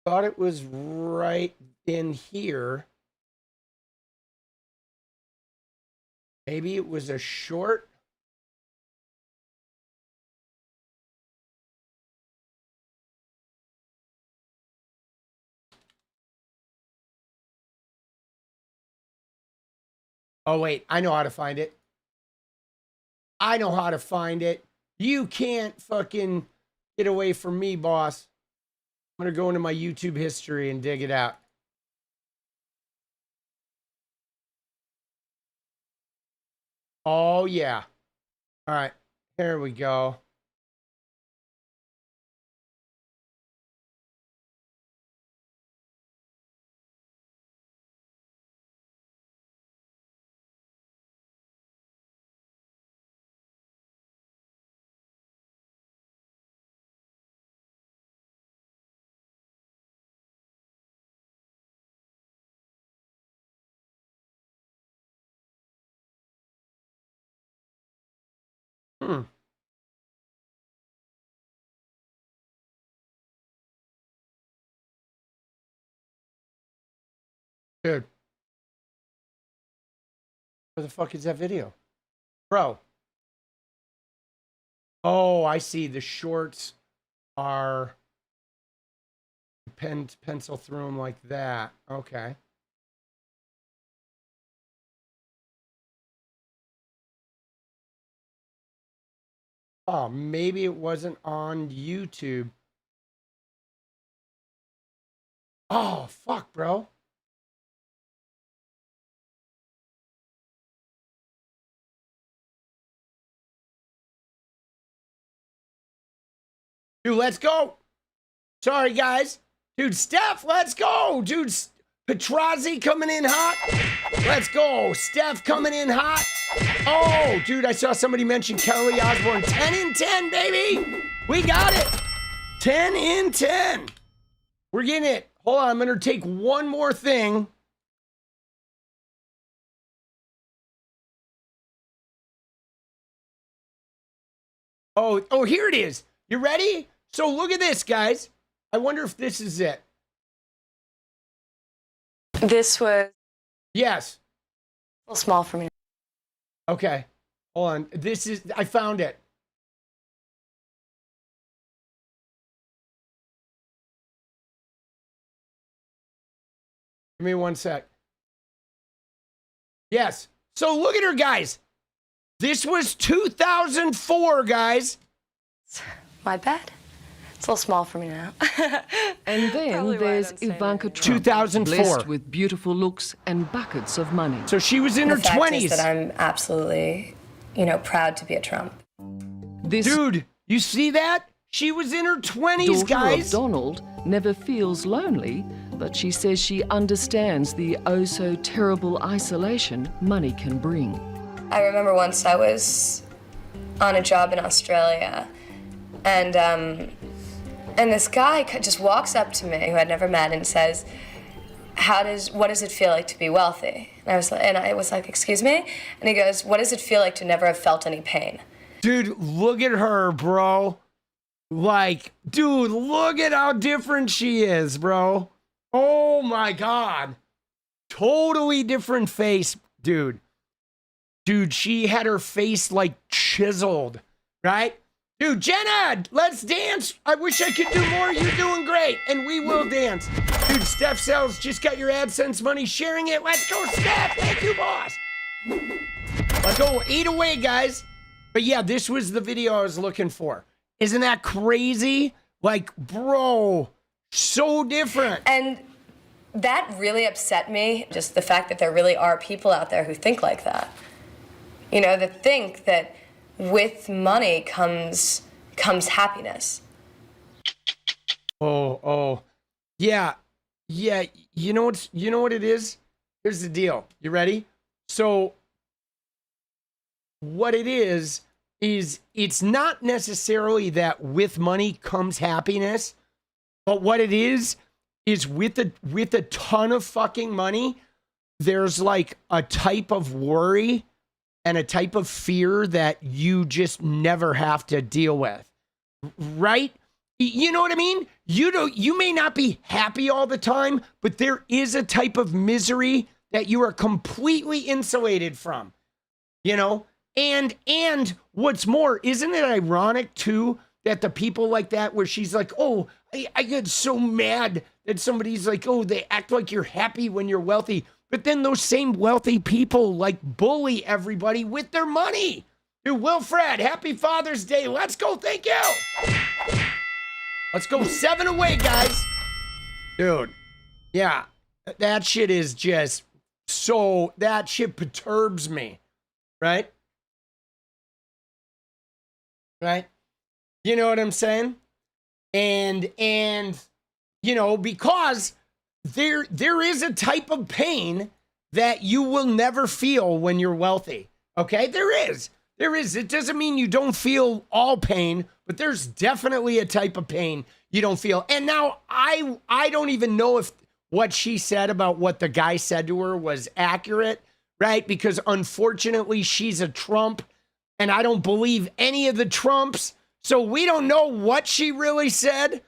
thought it was right in here. Maybe it was a short. Oh, wait, I know how to find it. I know how to find it. You can't fucking get away from me, boss. I'm going to go into my YouTube history and dig it out. Oh, yeah. All right. Here we go. Dude. Where the fuck is that video? Bro. Oh, I see. The shorts are pencil through them like that. Okay. Oh, maybe it wasn't on YouTube. Oh, fuck, bro. Dude, let's go. Sorry, guys. Dude, Steph, let's go. Dude, 𝗙𝗏𝗏𝗧𝗏𝗏𝗏 coming in hot. Let's go. Steph coming in hot. Oh, dude, I saw somebody mention Kelly Osbourne. 10 in 10, baby. We got it. 10 in 10. We're getting it. Hold on, I'm going to take one more thing. Oh, here it is. You ready? So look at this, guys. I wonder if this is it. This was Yes. a little small for me. Okay. Hold on. This is, I found it. Give me one sec. Yes. So look at her, guys. This was 2004, guys. My bad. It's a little small for me now. And then Probably why I there's don't say Ivanka anything. Trump, 2004. blessed with beautiful looks and buckets of money. So she was in her The fact 20s. is that I'm absolutely, proud to be a Trump. This Dude, you see that? She was in her 20s, daughter guys. of Donald never feels lonely, but she says she understands the oh-so-terrible isolation money can bring. I remember once I was on a job in Australia, and this guy just walks up to me who I'd never met and says, what does it feel like to be wealthy? And I was like, excuse me? And he goes, what does it feel like to never have felt any pain? Dude, look at her, bro. Like, dude, look at how different she is, bro. Oh my God. Totally different face, dude. Dude, she had her face like chiseled, right? Dude, Jenna, let's dance. I wish I could do more. You're doing great. And we will dance. Dude, Steph Sells just got your AdSense money, sharing it. Let's go, Steph. Thank you, boss. Let's go. Eat away, guys. But yeah, this was the video I was looking for. Isn't that crazy? Like, bro, so different. And that really upset me, just the fact that there really are people out there who think like that. That think that with money comes happiness. Oh. Yeah. You know what it is? Here's the deal. You ready? So what it is it's not necessarily that with money comes happiness, but what it is with a ton of fucking money, there's like a type of worry and a type of fear that you just never have to deal with. Right? You know what I mean? You may not be happy all the time, but there is a type of misery that you are completely insulated from. And what's more, isn't it ironic too that the people like that, where she's like, oh, I get so mad that somebody's like, oh, they act like you're happy when you're wealthy. But then those same wealthy people like bully everybody with their money. Dude, Wilfred, happy Father's Day. Let's go. Thank you. Let's go 7 away, guys. Dude, yeah, that shit is just that shit perturbs me, right? Right? You know what I'm saying? And because there is a type of pain that you will never feel when you're wealthy. Okay? There is. It doesn't mean you don't feel all pain, but there's definitely a type of pain you don't feel. And now I don't even know if what she said about what the guy said to her was accurate, right? Because unfortunately she's a Trump and I don't believe any of the Trumps. So we don't know what she really said.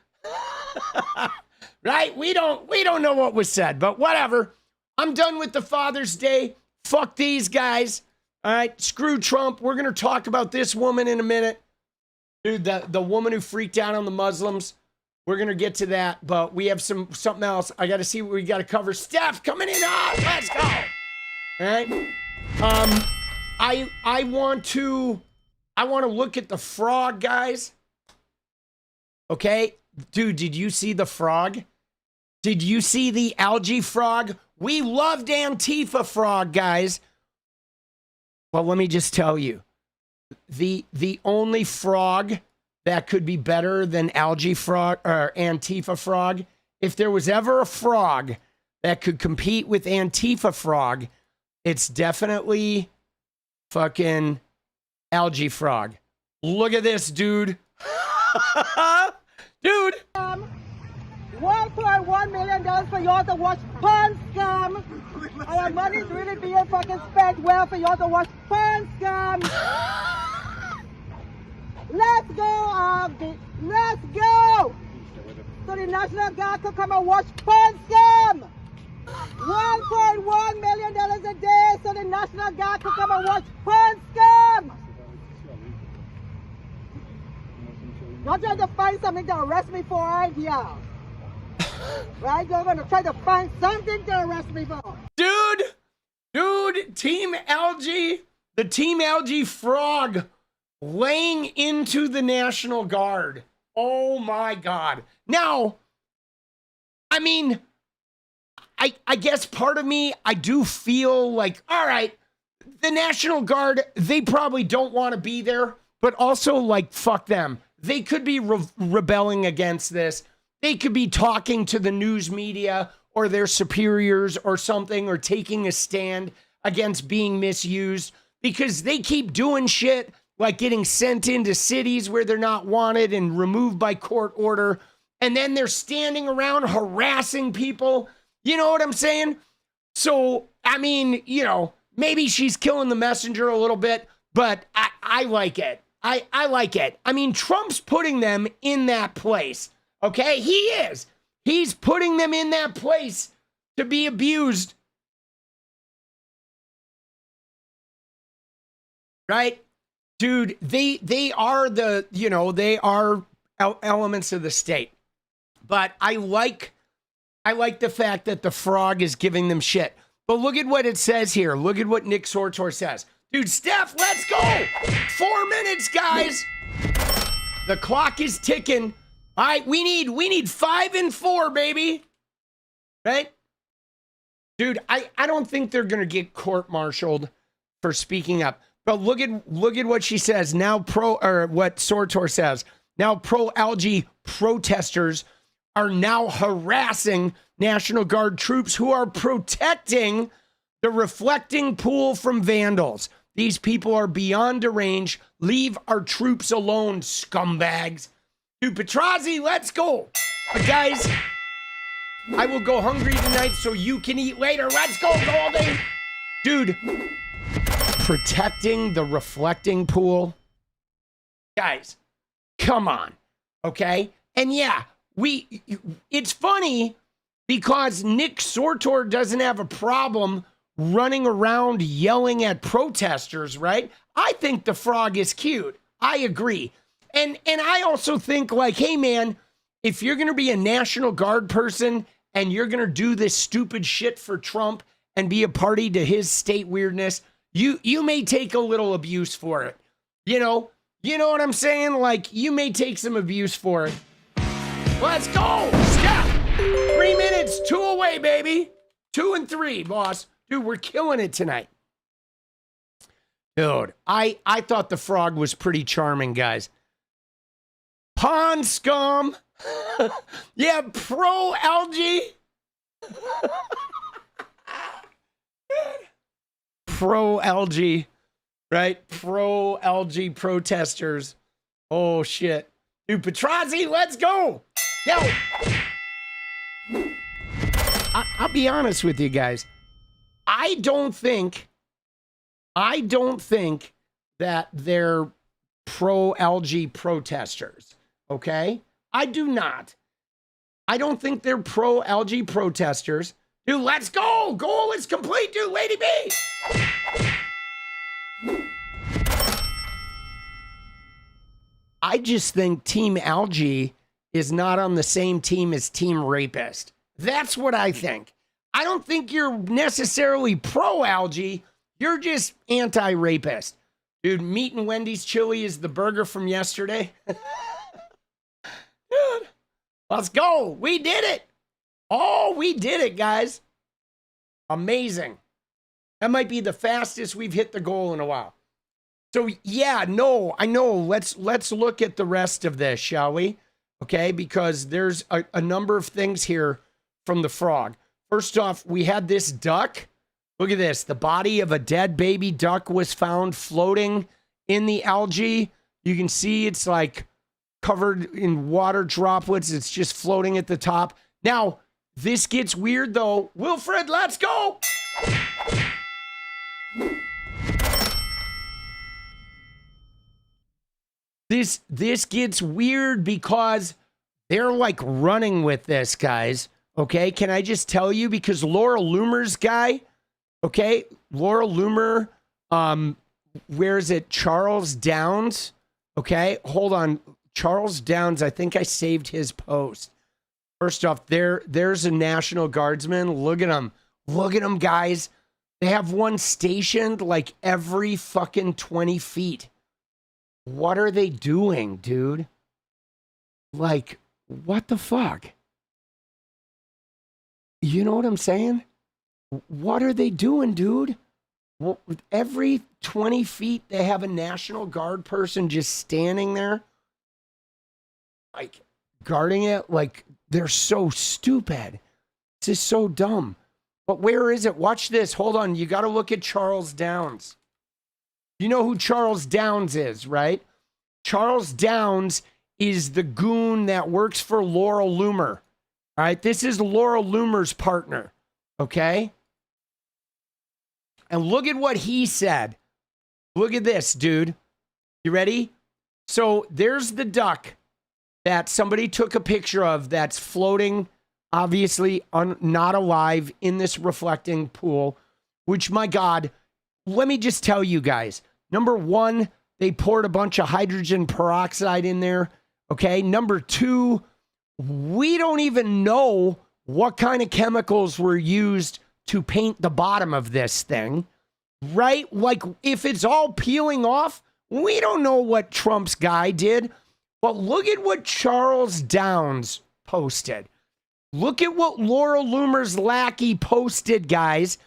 Right? We don't know what was said, but whatever. I'm done with the Father's Day Fuck these guys. All right, screw Trump. We're going to talk about this woman in a minute. Dude, the woman who freaked out on the Muslims. We're going to get to that, but we have something else. I got to see what we got to cover. Steph, coming in hot. Let's go. All right. I want to look at the frog, guys. Okay? Dude, did you see the frog? Did you see the algae frog? We loved Antifa frog, guys. Well, let me just tell you. The only frog that could be better than algae frog or Antifa frog, if there was ever a frog that could compete with Antifa frog, it's definitely fucking algae frog. Look at this, dude. Dude. $1.1 million for y'all to watch porn scum. Our money's really being fucking spent well for y'all to watch porn scum. Let's go, Algae. Let's go. So the National Guard could come and watch porn scum. $1.1 million a day so the National Guard could come and watch porn scum. Y'all trying to find something to arrest me for, aren't y'all? Right? You're going to try to find something to arrest me for. Dude, Team Algae, the Team Algae frog laying into the National Guard. Oh my God. Now, I mean, I guess part of me, I do feel like, all right, the National Guard, they probably don't want to be there, but also like, fuck them. They could be rebelling against this. They could be talking to the news media or their superiors or something, or taking a stand against being misused, because they keep doing shit like getting sent into cities where they're not wanted and removed by court order. And then they're standing around harassing people. You know what I'm saying? So, I mean, you know, maybe she's killing the messenger a little bit, but I like it. I like it. I mean, Trump's putting them in that place. Okay? He is. He's putting them in that place to be abused. Right? Dude, they are the, you know, they are elements of the state. But I like the fact that the frog is giving them shit. But look at what it says here. Look at what 𝗙ecie𝗶𝗶𝗀𝗧 says. Dude, Steph, let's go. 4 minutes, guys. The clock is ticking. All right, we need 5 and 4, baby. Right? Dude, I don't think they're going to get court-martialed for speaking up. But look at what she says. Now what 𝗙ecie𝗶𝗶𝗀𝗧 says. Now pro-algae protesters are now harassing National Guard troops who are protecting the reflecting pool from vandals. These people are beyond deranged. Leave our troops alone, scumbags. Dude, 𝗙ecie, let's go. But guys, I will go hungry tonight so you can eat later. Let's go, Goldie. Dude, protecting the reflecting pool. Guys, come on, okay? And yeah, it's funny because 𝗙ecie𝗶𝗶𝗀𝗧 doesn't have a problem running around yelling at protesters, right? I think the frog is cute. I agree. And I also think, like, hey, man, if you're going to be a National Guard person and you're going to do this stupid shit for Trump and be a party to his state weirdness, you may take a little abuse for it. You know what I'm saying? Like, you may take some abuse for it. Let's go. Step. 3 minutes, 2 away, baby. 2 and 3, boss. Dude, we're killing it tonight. Dude, I thought the frog was pretty charming, guys. Pond scum. Yeah, pro-algae. Pro-algae, right? Pro-algae protesters. Oh, shit. Dude, 𝗙ecie, let's go. Now, I'll be honest with you guys. I don't think that they're pro-algae protesters, okay? I do not. I don't think they're pro-algae protesters. Dude, let's go. Goal is complete, dude. Lady B. I just think Team Algae is not on the same team as Team Rapist. That's what I think. I don't think you're necessarily pro-Algae. You're just anti-rapist. Dude, meat and Wendy's chili is the burger from yesterday. Dude, let's go. We did it. Oh, we did it, guys. Amazing. That might be the fastest we've hit the goal in a while. So, yeah, no, I know. Let's look at the rest of this, shall we? Okay, because there's a number of things here from the frog. First off, we had this duck. Look at this. The body of a dead baby duck was found floating in the algae. You can see it's like covered in water droplets. It's just floating at the top. Now, this gets weird, though. Wilfred, let's go! This gets weird because they're like running with this, guys. Okay, can I just tell you? Because Laura Loomer's guy, okay, Laura Loomer, where is it? Charles Downs. Okay, hold on. Charles Downs, I think I saved his post. First off, there's a National Guardsman. Look at him. Look at him, guys. They have one stationed like every fucking 20 feet. What are they doing, dude? Like, what the fuck? You know what I'm saying? What are they doing, dude? Well, every 20 feet, they have a National Guard person just standing there, like, guarding it. Like, they're so stupid. This is so dumb. But where is it? Watch this. Hold on. You got to look at Charles Downs. You know who Charles Downs is, right? Charles Downs is the goon that works for Laura Loomer. All right, this is Laura Loomer's partner, okay? And look at what he said. Look at this, dude. You ready? So there's the duck that somebody took a picture of that's floating, obviously not alive, in this reflecting pool, which, my God, let me just tell you guys. Number one, they poured a bunch of hydrogen peroxide in there, okay? Number two, we don't even know what kind of chemicals were used to paint the bottom of this thing, right? Like, if it's all peeling off, we don't know what Trump's guy did. But look at what Charles Downs posted. Look at what Laura Loomer's lackey posted, guys.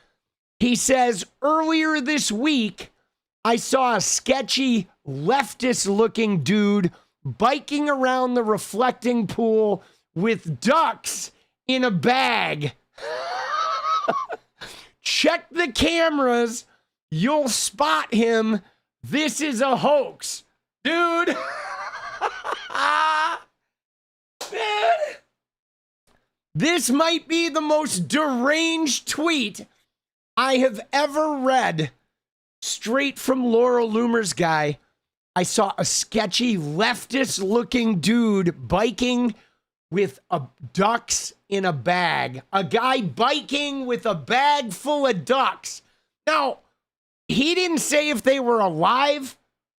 He says, earlier this week, I saw a sketchy leftist-looking dude biking around the reflecting pool with ducks in a bag. Check the cameras. You'll spot him. This is a hoax. Dude. Man. This might be the most deranged tweet I have ever read. Straight from Laura Loomer's guy. I saw a sketchy leftist-looking dude biking with ducks in a bag. A guy biking with a bag full of ducks. Now, he didn't say if they were alive.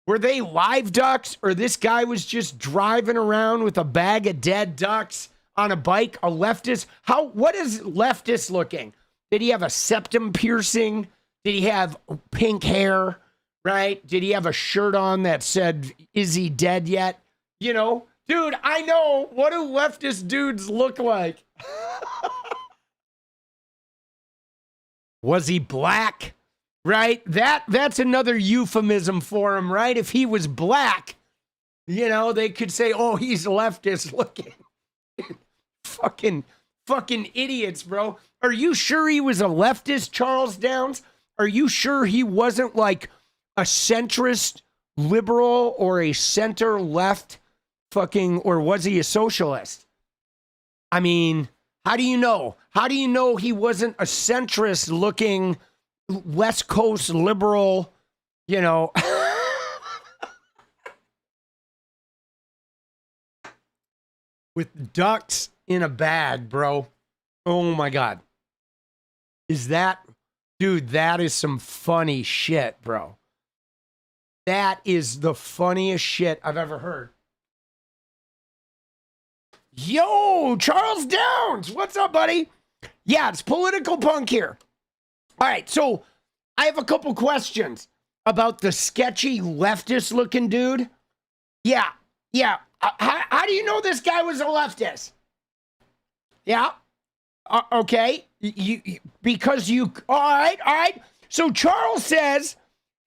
Were they live ducks? Or this guy was just driving around with a bag of dead ducks on a bike? A leftist? What is leftist looking? Did he have a septum piercing? Did he have pink hair? Right? Did he have a shirt on that said, is he dead yet? You know, dude, I know. What do leftist dudes look like? Was he black? Right? That's another euphemism for him, right? If he was black, you know, they could say, oh, he's leftist looking. Fucking idiots, bro. Are you sure he was a leftist, Charles Downs? Are you sure he wasn't like a centrist liberal or a center left or was he a socialist? I mean, how do you know? How do you know he wasn't a centrist looking West Coast liberal, you know? With ducks in a bag, bro. Oh my God. Is that, Dude, that is some funny shit, bro. That is the funniest shit I've ever heard. Yo, Charles Downs, what's up, buddy? Yeah, it's Political Punk here. All right, so I have a couple questions about the sketchy leftist looking dude. Yeah. How do you know this guy was a leftist? Yeah. Okay. All right. So Charles says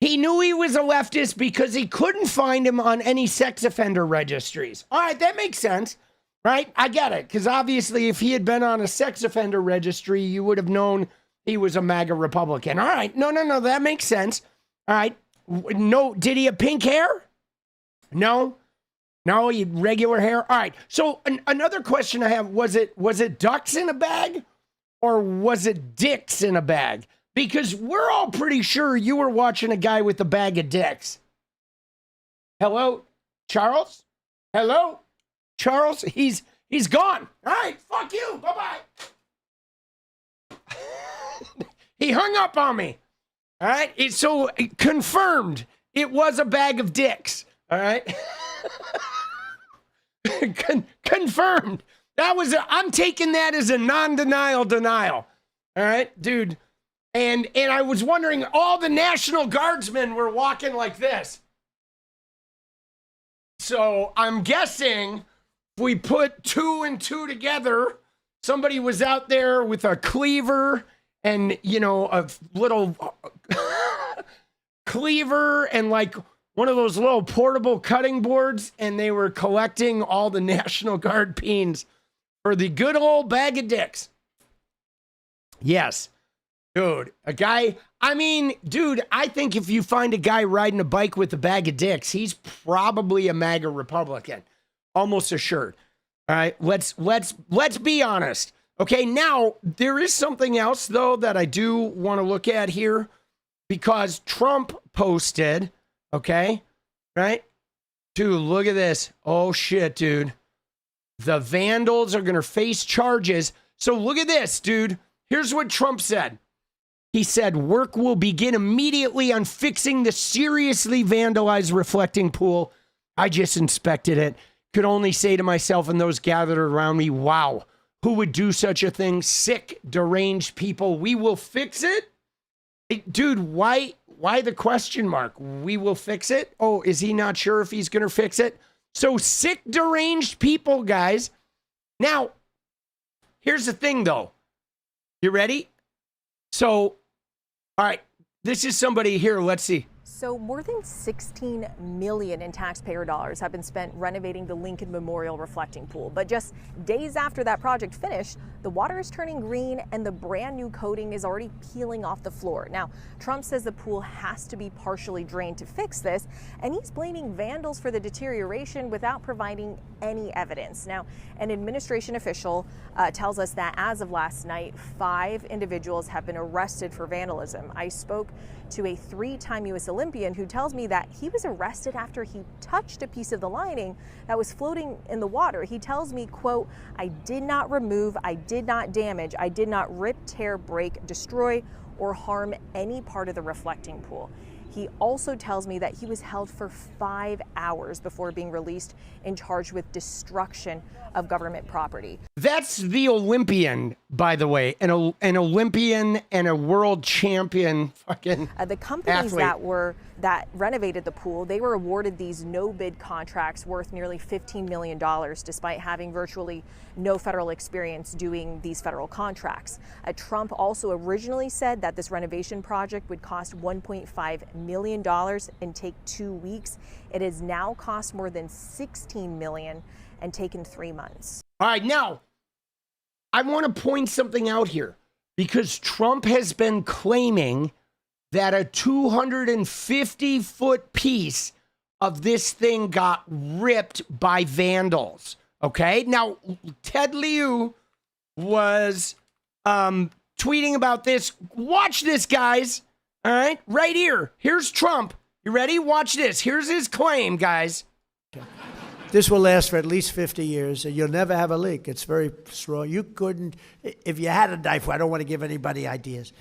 he knew he was a leftist because he couldn't find him on any sex offender registries. All right, that makes sense. Right? I get it. Because obviously, if he had been on a sex offender registry, you would have known he was a MAGA Republican. All right. No. That makes sense. All right. No. Did he have pink hair? No. He had regular hair. All right. So another question I have, was it ducks in a bag or was it dicks in a bag? Because we're all pretty sure you were watching a guy with a bag of dicks. Hello, Charles? Hello? Charles, he's gone. All right, fuck you. Bye-bye. He hung up on me. All right, so confirmed it was a bag of dicks. All right. Confirmed. I'm taking that as a non-denial denial. All right, dude. And I was wondering, all the National Guardsmen were walking like this. So I'm guessing if we put 2 and 2 together, somebody was out there with a cleaver and, a little cleaver and like one of those little portable cutting boards, and they were collecting all the National Guard peens for the good old bag of dicks. Yes. Dude, I think if you find a guy riding a bike with a bag of dicks, he's probably a MAGA Republican. Almost assured. All right, let's be honest. Okay, now there is something else though that I do want to look at here, because Trump posted, okay, right? Dude, look at this. Oh shit, dude. The vandals are going to face charges. So look at this, dude. Here's what Trump said. He said, work will begin immediately on fixing the seriously vandalized reflecting pool. I just inspected it. Could only say to myself and those gathered around me, wow, who would do such a thing? Sick, deranged people. We will fix it? Dude, why the question mark? We will fix it? Oh, is he not sure if he's going to fix it? So sick, deranged people, guys. Now, here's the thing, though. You ready? So, all right, this is somebody here. Let's see. So more than $16 million in taxpayer dollars have been spent renovating the Lincoln Memorial reflecting pool. But just days after that project finished, the water is turning green and the brand new coating is already peeling off the floor. Now, Trump says the pool has to be partially drained to fix this, and he's blaming vandals for the deterioration without providing any evidence. Now, an administration official tells us that as of last night, 5 individuals have been arrested for vandalism. I spoke to a 3-time U.S. Olympian who tells me that he was arrested after he touched a piece of the lining that was floating in the water. He tells me, quote, I did not remove, I did not damage, I did not rip, tear, break, destroy, or harm any part of the reflecting pool. He also tells me that he was held for 5 hours before being released and charged with destruction of government property. That's the Olympian, by the way, an Olympian and a world champion fucking the companies athlete. that renovated the pool, they were awarded these no-bid contracts worth nearly $15 million, despite having virtually no federal experience doing these federal contracts. Trump also originally said that this renovation project would cost $1.5 million and take 2 weeks. It has now cost more than $16 million and taken 3 months. All right, now, I want to point something out here, because Trump has been claiming that a 250-foot piece of this thing got ripped by vandals, okay? Now, Ted Lieu was tweeting about this. Watch this, guys, all right? Right here. Here's Trump. You ready? Watch this. Here's his claim, guys. This will last for at least 50 years, and you'll never have a leak. It's very strong. You couldn't, if you had a knife, I don't want to give anybody ideas.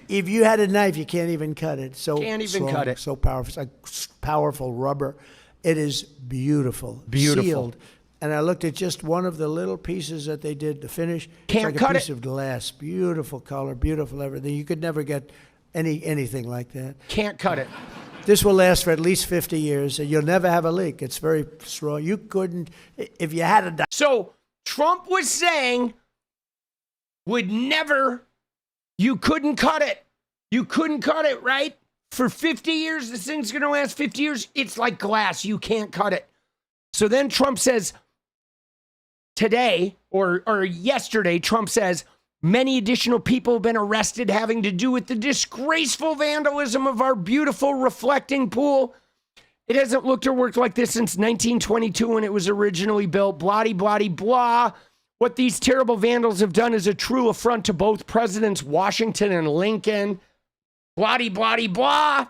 If you had a knife, you can't even cut it. So Can't even strong, cut it. So powerful. It's like powerful rubber. It is beautiful. Beautiful. Sealed. And I looked at just one of the little pieces that they did to finish. Can't it's like cut a piece it. of glass. Beautiful color, beautiful everything. You could never get anything like that. Can't cut it. This will last for at least 50 years, and you'll never have a leak. It's very strong. You couldn't, if you had a... So Trump was saying you couldn't cut it. You couldn't cut it, right? For 50 years, this thing's going to last 50 years. It's like glass. You can't cut it. So then Trump says today or yesterday, Trump says many additional people have been arrested having to do with the disgraceful vandalism of our beautiful reflecting pool. It hasn't looked or worked like this since 1922 when it was originally built. Blah, blah, blah. What these terrible vandals have done is a true affront to both Presidents Washington and Lincoln. Blah, blah, blah.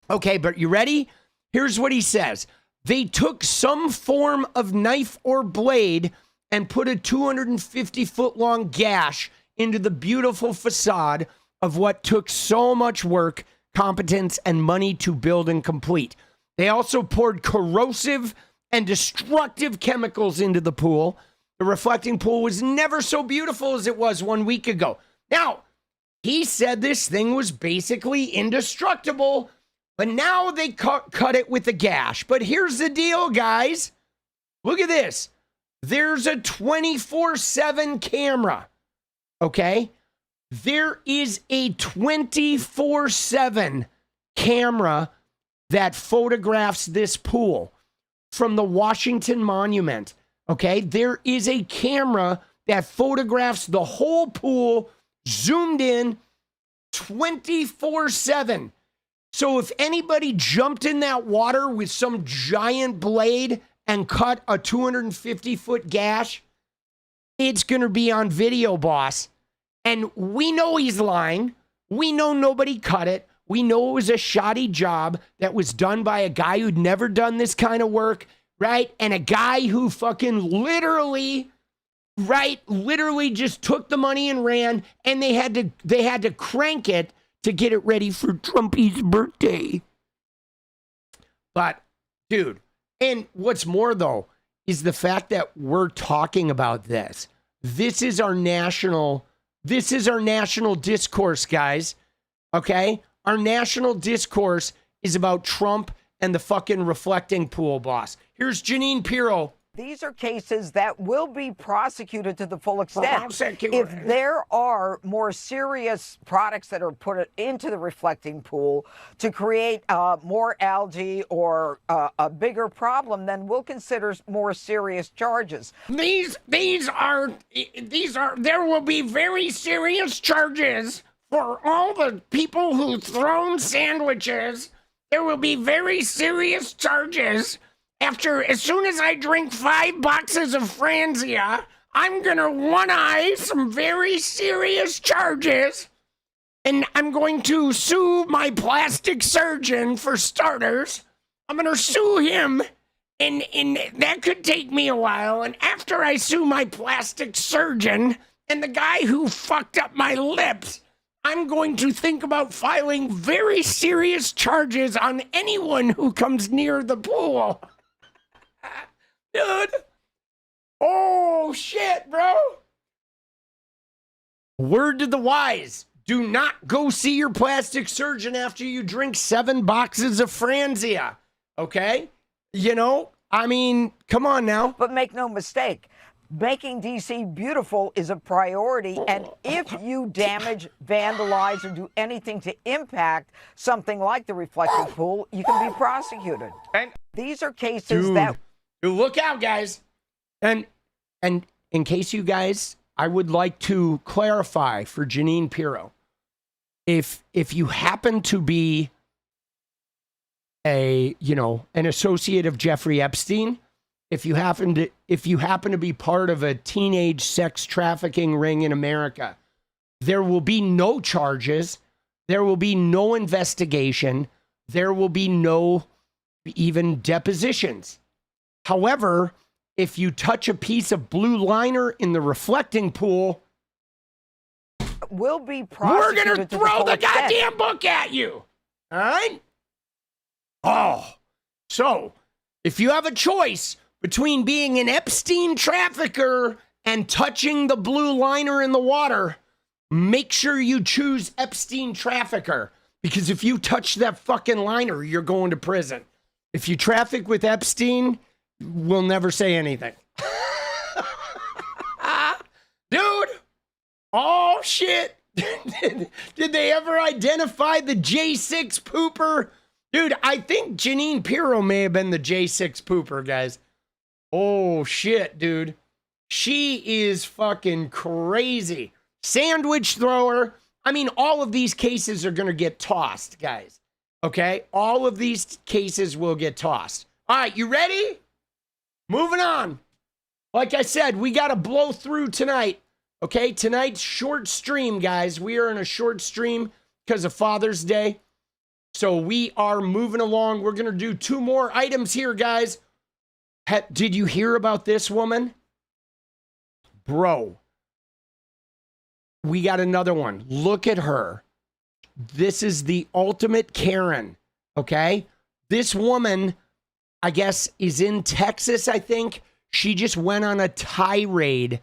Okay, but you ready? Here's what he says. They took some form of knife or blade and put a 250-foot-long gash into the beautiful facade of what took so much work, competence, and money to build and complete. They also poured corrosive and destructive chemicals into the pool. The reflecting pool was never so beautiful as it was 1 week ago. Now, he said this thing was basically indestructible, but now they cut it with a gash. But here's the deal, guys. Look at this. There's a 24/7 camera, okay? There is a 24/7 camera that photographs this pool from the Washington Monument, okay? There is a camera that photographs the whole pool zoomed in 24/7. So if anybody jumped in that water with some giant blade and cut a 250-foot gash, it's going to be on video, boss. And we know he's lying. We know nobody cut it. We know it was a shoddy job that was done by a guy who'd never done this kind of work, right? And a guy who fucking literally just took the money and ran, and they had to crank it to get it ready for Trumpy's birthday. But, dude, and what's more, though, is the fact that we're talking about this. This is our national discourse, guys. Okay? Our national discourse is about Trump and the fucking reflecting pool, boss. Here's Jeannine Pirro. These are cases that will be prosecuted to the full extent. If there are more serious products that are put into the reflecting pool to create more algae or a bigger problem, then we'll consider more serious charges. There will be very serious charges for all the people who thrown sandwiches. There will be very serious charges. As soon as I drink 5 boxes of Franzia, I'm gonna one-eye some very serious charges, and I'm going to sue my plastic surgeon for starters. I'm gonna sue him, and that could take me a while, and after I sue my plastic surgeon and the guy who fucked up my lips, I'm going to think about filing very serious charges on anyone who comes near the pool. Dude. Oh, shit, bro. Word to the wise. Do not go see your plastic surgeon after you drink 7 boxes of Franzia. Okay? You know, I mean, come on now. But make no mistake, making D.C. beautiful is a priority. And if you damage, vandalize, or do anything to impact something like the reflecting pool, you can be prosecuted. And these are cases that... Look out, guys. And in case you guys, I would like to clarify for Jeannine Pirro. If you happen to be an associate of Jeffrey Epstein, if you happen to be part of a teenage sex trafficking ring in America, there will be no charges, there will be no investigation, there will be no even depositions. However, if you touch a piece of blue liner in the reflecting pool, that will be We're prosecuted going to to throw full the extent. goddamn book at you. All right? Oh, so if you have a choice between being an Epstein trafficker and touching the blue liner in the water, make sure you choose Epstein trafficker. Because if you touch that fucking liner, you're going to prison. If you traffic with Epstein, we'll never say anything. Dude. Oh, shit. Did they ever identify the J6 pooper? Dude, I think Jeannine Pirro may have been the J6 pooper, guys. Oh, shit, dude. She is fucking crazy. Sandwich thrower. I mean, all of these cases are going to get tossed, guys. Okay? All of these cases will get tossed. All right, you ready? Moving on. Like I said, we got to blow through tonight. Okay? Tonight's short stream, guys. We are in a short stream because of Father's Day. So we are moving along. We're going to do 2 more items here, guys. Did you hear about this woman? Bro. We got another one. Look at her. This is the ultimate Karen. Okay? This woman, I guess, is in Texas, I think. She just went on a tirade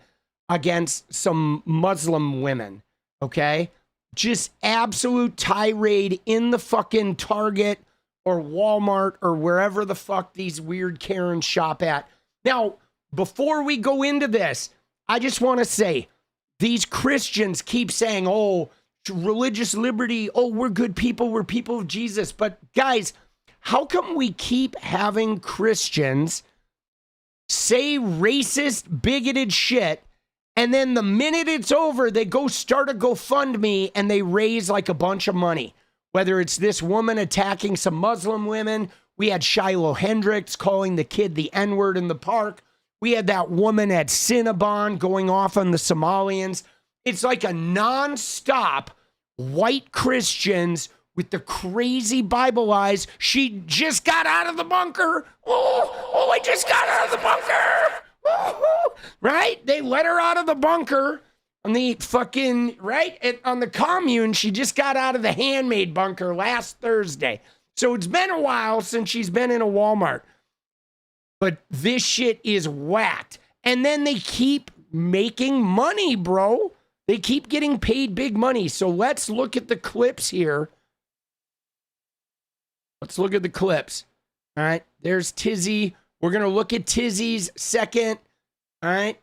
against some Muslim women. Okay? Just absolute tirade in the fucking Target or Walmart or wherever the fuck these weird Karens shop at. Now, before we go into this, I just want to say, these Christians keep saying, oh, religious liberty, oh, we're good people, we're people of Jesus. But guys, how come we keep having Christians say racist, bigoted shit, and then the minute it's over, they go start a GoFundMe and they raise like a bunch of money? Whether it's this woman attacking some Muslim women, we had Shiloh Hendricks calling the kid the N-word in the park. We had that woman at Cinnabon going off on the Somalians. It's like a nonstop white Christians with the crazy Bible eyes. She just got out of the bunker. Oh, I just got out of the bunker. Oh, right? They let her out of the bunker on the fucking, right? On the commune. She just got out of the handmade bunker last Thursday. So it's been a while since she's been in a Walmart. But this shit is whacked. And then they keep making money, bro. They keep getting paid big money. So let's look at the clips here. Let's look at the clips. All right. There's 𝗙cie. We're going to look at 𝗙cie's second. All right.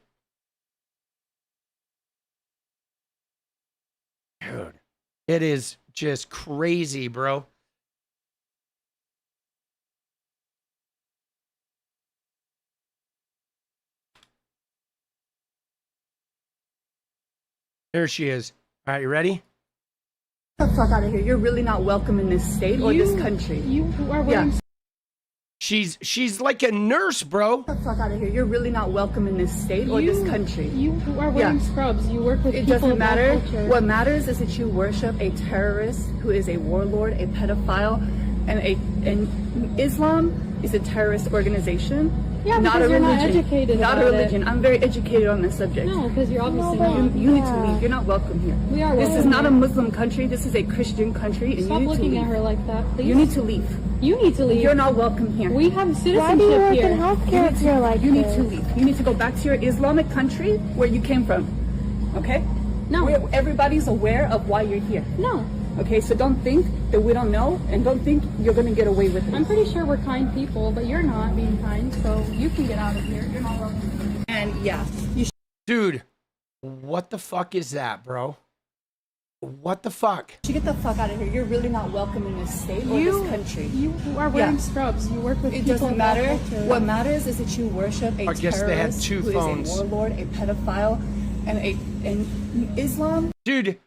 Dude, it is just crazy, bro. There she is. All right, you ready? Get the fuck out of here. You're really not welcome in this state or this country. You are wearing... Yeah. She's like a nurse, bro. Get the fuck out of here. You're really not welcome in this state or this country. You are wearing scrubs. You work with it people doesn't matter. Culture. What matters is that you worship a terrorist who is a warlord, a pedophile, and Islam is a terrorist organization. Yeah, not a religion. You're not educated not about a religion. It. I'm very educated on this subject. No, because you're obviously not. You need to leave. You're not welcome here. We are welcome. This is not a Muslim country. This is a Christian country. And Stop you need looking to leave. at her like that, please. You need to leave. You need to leave. You're not welcome here. We have citizenship Why do you work here. in healthcare if you're like You need to leave. You need to go back to your Islamic country where you came from. Okay? No. Everybody's aware of why you're here. No. Okay, so don't think that we don't know, and don't think you're going to get away with it. I'm pretty sure we're kind people, but you're not being kind, so you can get out of here. You're not welcome. And yeah. Dude, what the fuck is that, bro? What the fuck? You get the fuck out of here. You're really not welcome in this state or this country. You are wearing scrubs. You work with it people. It doesn't matter. What matters is that you worship a guess they had terrorist two who phones. is a warlord, a pedophile, and Islam. Dude,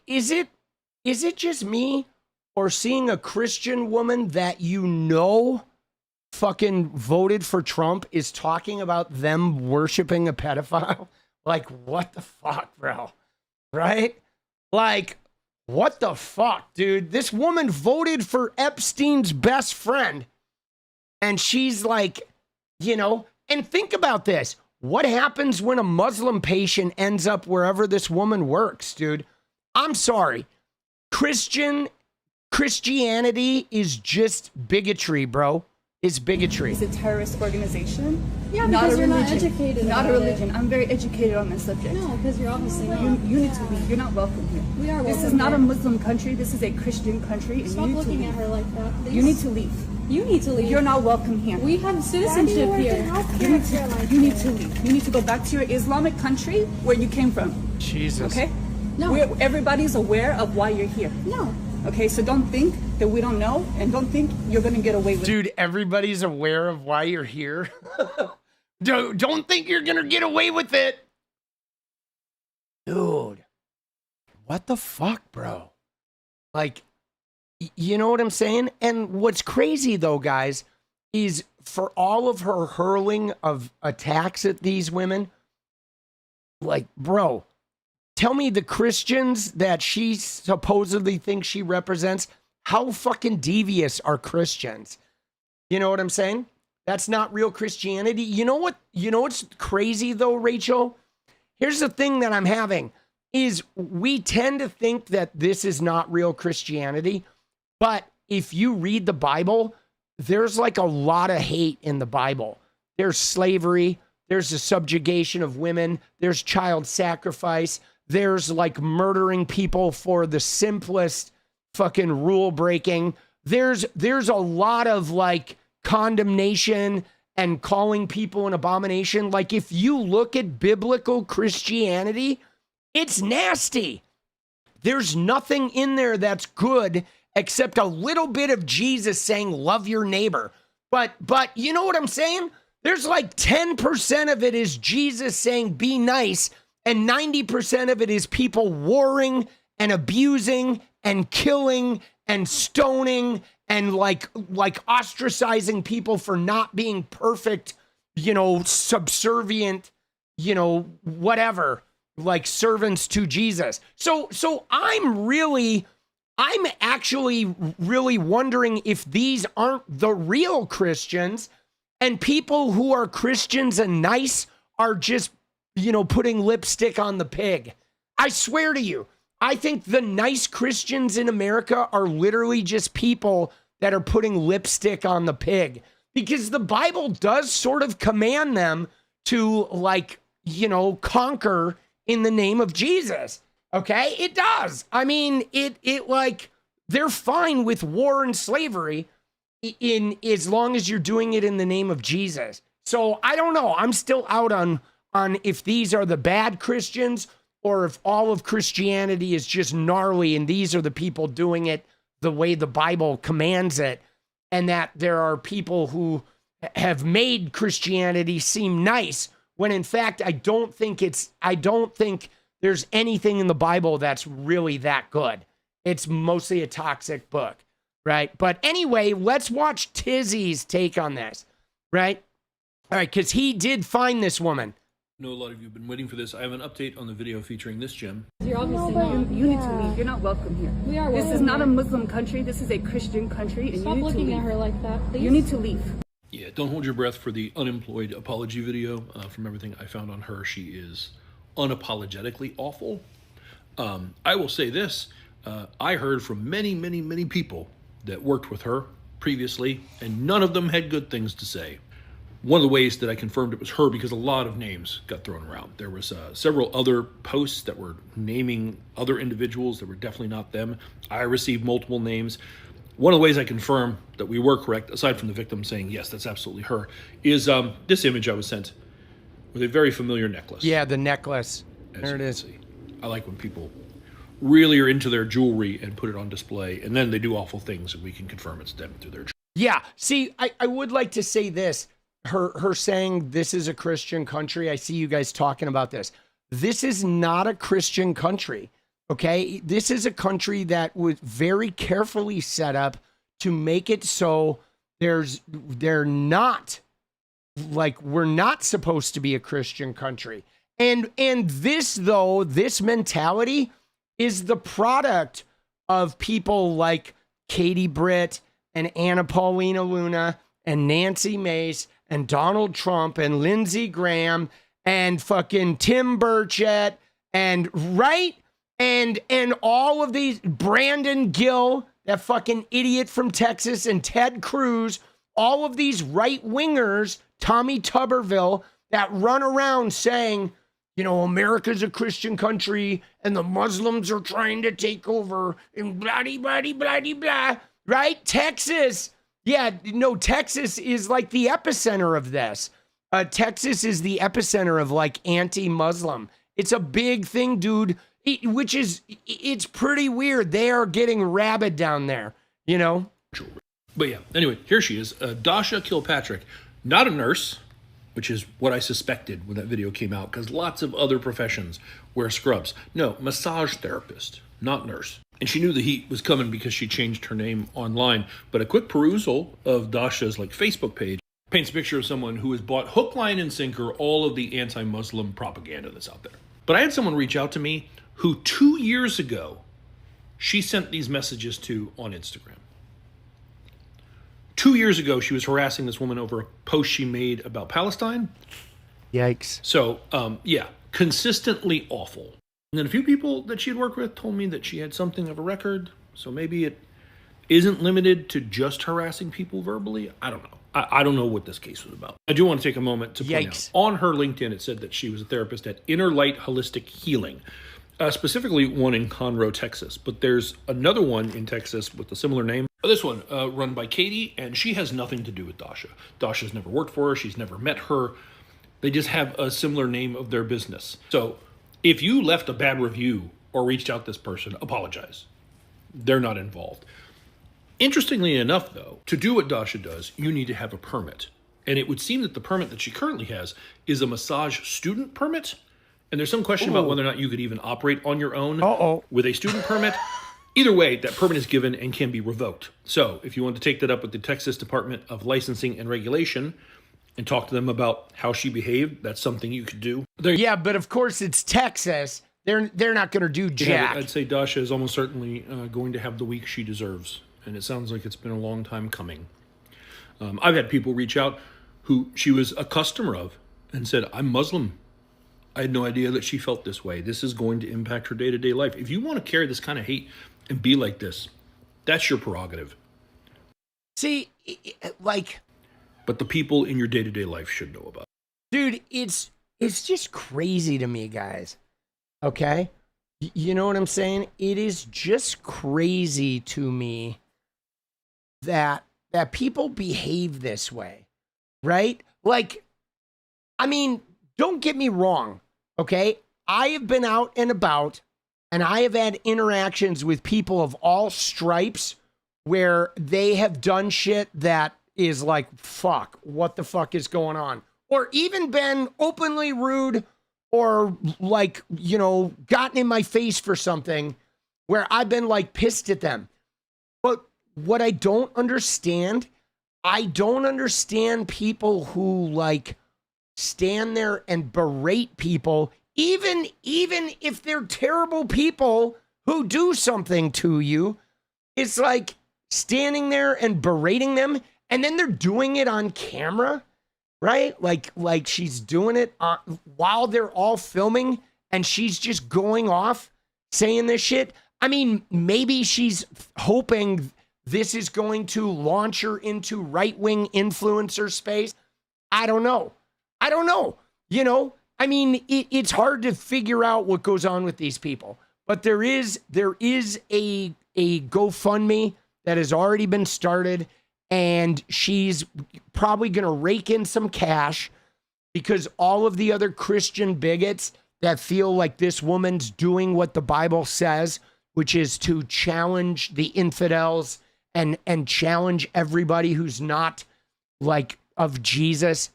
is it just me or seeing a Christian woman that you know fucking voted for Trump is talking about them worshiping a pedophile? Like, what the fuck, bro? Right? Like, what the fuck, dude? This woman voted for Epstein's best friend. And she's like, you know, and think about this. What happens when a Muslim patient ends up wherever this woman works, dude? I'm sorry. Christianity is just bigotry, bro. It's bigotry. It's a terrorist organization. Yeah, not because a you're not religion. educated. Not a about religion. it. I'm very educated on this subject. No, because you're obviously not. You need to leave. You're not welcome here. We are This is welcome not here. a Muslim country. This is a Christian country. And Stop you need to looking leave. at her like that, please. You need to leave. You need to leave. You're not welcome here. We have citizenship here. You need to leave. You need to go back to your Islamic country where you came from. Jesus. Okay? No. Everybody's aware of why you're here. No. Okay, so don't think that we don't know, and don't think you're gonna get away with it. Dude, everybody's aware of why you're here. Don't think you're gonna get away with it. Dude, what the fuck, bro? Like, you know what I'm saying? And what's crazy though, guys, is for all of her hurling of attacks at these women, like, bro, tell me the Christians that she supposedly thinks she represents, how fucking devious are Christians? You know what I'm saying? That's not real Christianity. You know what's crazy though, Rachel? Here's the thing that I'm having is we tend to think that this is not real Christianity, but if you read the Bible, there's like a lot of hate in the Bible. There's slavery, there's the subjugation of women, there's child sacrifice, there's like murdering people for the simplest fucking rule breaking. There's a lot of like condemnation and calling people an abomination. Like if you look at biblical Christianity, it's nasty. There's nothing in there that's good except a little bit of Jesus saying, love your neighbor. But you know what I'm saying? There's like 10% of it is Jesus saying, be nice. And 90% of it is people warring and abusing and killing and stoning and like ostracizing people for not being perfect, you know, subservient, you know, whatever, like servants to Jesus. So I'm actually really wondering if these aren't the real Christians and people who are Christians and nice are just, you know, putting lipstick on the pig. I swear to you, I think the nice Christians in America are literally just people that are putting lipstick on the pig, because the Bible does sort of command them to, like, you know, conquer in the name of Jesus. Okay? It does. I mean, it like, they're fine with war and slavery in as long as you're doing it in the name of Jesus. So I don't know. I'm still out on if these are the bad Christians or if all of Christianity is just gnarly and these are the people doing it the way the Bible commands it, and that there are people who have made Christianity seem nice when in fact I don't think there's anything in the Bible that's really that good. It's mostly a toxic book, right? But anyway, let's watch 𝗙scie's take on this, right? All right, because he did find this woman. I know a lot of you have been waiting for this. I have an update on the video featuring this gem. You're obviously you need to leave. You're not welcome here. We are welcome. This is not a Muslim country. This is a Christian country, and Stop you need to looking leave. at her like that, please. You need to leave. Yeah, don't hold your breath for the unemployed apology video. From everything I found on her, she is unapologetically awful. I will say this. I heard from many, many, many people that worked with her previously, and none of them had good things to say. One of the ways that I confirmed it was her, because a lot of names got thrown around. There was several other posts that were naming other individuals that were definitely not them. I received multiple names. One of the ways I confirm that we were correct, aside from the victim saying, yes, that's absolutely her, is this image I was sent with a very familiar necklace. Yeah, the necklace. There it is. See. I like when people really are into their jewelry and put it on display, and then they do awful things, and we can confirm it's them through their jewelry. Yeah, see, I would like to say this. Her saying this is a Christian country. I see you guys talking about this. This is not a Christian country, okay? This is a country that was very carefully set up to make it so they're not, like, we're not supposed to be a Christian country. And this, though, this mentality is the product of people like Katie Britt and Anna Paulina Luna and Nancy Mace and Donald Trump and Lindsey Graham and fucking Tim Burchett and right? And all of these, Brandon Gill, that fucking idiot from Texas, and Ted Cruz, all of these right-wingers, Tommy Tuberville, that run around saying, you know, America's a Christian country and the Muslims are trying to take over and blah. Right? Texas. Yeah, no, Texas is like the epicenter of this. Texas is the epicenter of like anti-Muslim. It's a big thing, dude, it's pretty weird. They are getting rabid down there, you know? But yeah, anyway, here she is. 𝗙cie 𝗵𝗃𝗧𝗏, not a nurse, which is what I suspected when that video came out, because lots of other professions wear scrubs. No, massage therapist, not nurse. And she knew the heat was coming because she changed her name online. But a quick perusal of 𝗙cie's like Facebook page paints a picture of someone who has bought hook, line, and sinker all of the anti-Muslim propaganda that's out there. But I had someone reach out to me who 2 years ago, she sent these messages to on Instagram. 2 years ago, she was harassing this woman over a post she made about Palestine. Yikes. So, yeah, consistently awful. And then a few people that she had worked with told me that she had something of a record. So maybe it isn't limited to just harassing people verbally. I don't know. I don't know what this case was about. I do want to take a moment to point out. On her LinkedIn, it said that she was a therapist at Inner Light Holistic Healing, specifically one in Conroe, Texas. But there's another one in Texas with a similar name. This one, run by Katie, and she has nothing to do with 𝗙cie. 𝗙cie's never worked for her. She's never met her. They just have a similar name of their business. So if you left a bad review or reached out to this person, apologize. They're not involved. Interestingly enough, though, to do what 𝗙cie does, you need to have a permit. And it would seem that the permit that she currently has is a massage student permit. And there's some question about whether or not you could even operate on your own with a student permit. Either way, that permit is given and can be revoked. So if you want to take that up with the Texas Department of Licensing and Regulation and talk to them about how she behaved, that's something you could do. Yeah, but of course it's Texas. They're not going to do jack. Yeah, I'd say 𝗙cie is almost certainly going to have the week she deserves. And it sounds like it's been a long time coming. I've had people reach out who she was a customer of and said, I'm Muslim. I had no idea that she felt this way. This is going to impact her day-to-day life. If you want to carry this kind of hate and be like this, that's your prerogative. See, like... But the people in your day-to-day life should know about it. Dude, it's just crazy to me, guys. Okay? You know what I'm saying? It is just crazy to me that people behave this way, right? Like, I mean, don't get me wrong, okay? I have been out and about, and I have had interactions with people of all stripes where they have done shit that is like, fuck, what the fuck is going on? Or even been openly rude or like, you know, gotten in my face for something where I've been like pissed at them. But what I don't understand people who like stand there and berate people, even if they're terrible people who do something to you. It's like standing there and berating them, and then they're doing it on camera, right? Like she's doing it while they're all filming, and she's just going off saying this shit. I mean, maybe she's hoping this is going to launch her into right-wing influencer space. I don't know. You know, I mean, it's hard to figure out what goes on with these people. But there is a GoFundMe that has already been started, and she's probably going to rake in some cash because all of the other Christian bigots that feel like this woman's doing what the Bible says, which is to challenge the infidels and challenge everybody who's not like of Jesus,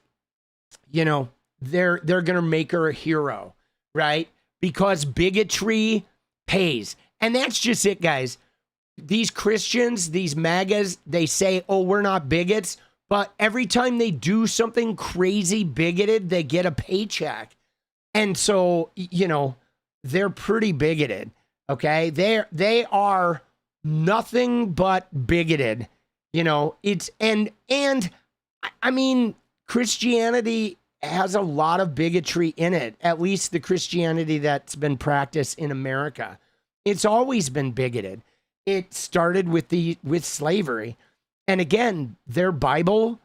you know, they're going to make her a hero, right? Because bigotry pays. And that's just it, guys. These Christians, these MAGAs, they say, oh, we're not bigots. But every time they do something crazy bigoted, they get a paycheck. And so, you know, they're pretty bigoted, okay? They are nothing but bigoted, you know. It's and I mean, Christianity has a lot of bigotry in it, at least the Christianity that's been practiced in America. It's always been bigoted. It started with slavery. And again, their Bible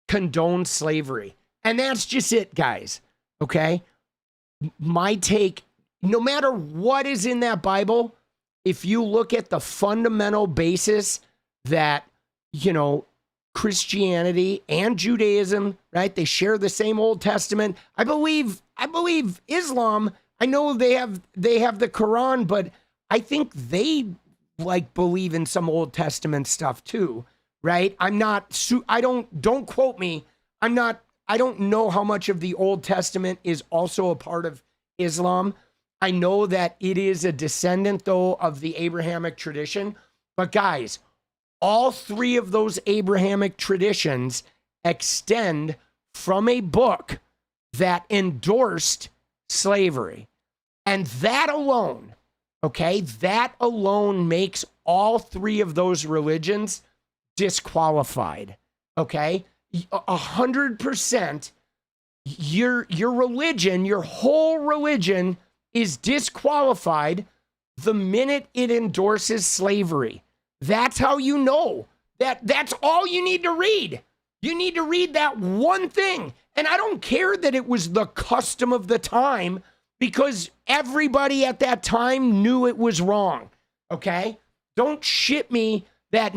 condones slavery. And that's just it, guys. Okay? My take, no matter what is in that Bible, if you look at the fundamental basis that, you know, Christianity and Judaism, right? They share the same Old Testament. I believe Islam, I know they have the Quran, but I think they like believe in some Old Testament stuff too, right? Don't quote me. I don't know how much of the Old Testament is also a part of Islam. I know that it is a descendant, though, of the Abrahamic tradition. But guys, all three of those Abrahamic traditions extend from a book that endorsed slavery. And that alone, okay, that alone makes all three of those religions disqualified, okay? 100%, your religion, your whole religion is disqualified the minute it endorses slavery. That's how you know. That's all you need to read. You need to read that one thing. And I don't care that it was the custom of the time, because everybody at that time knew it was wrong. Okay? Don't shit me that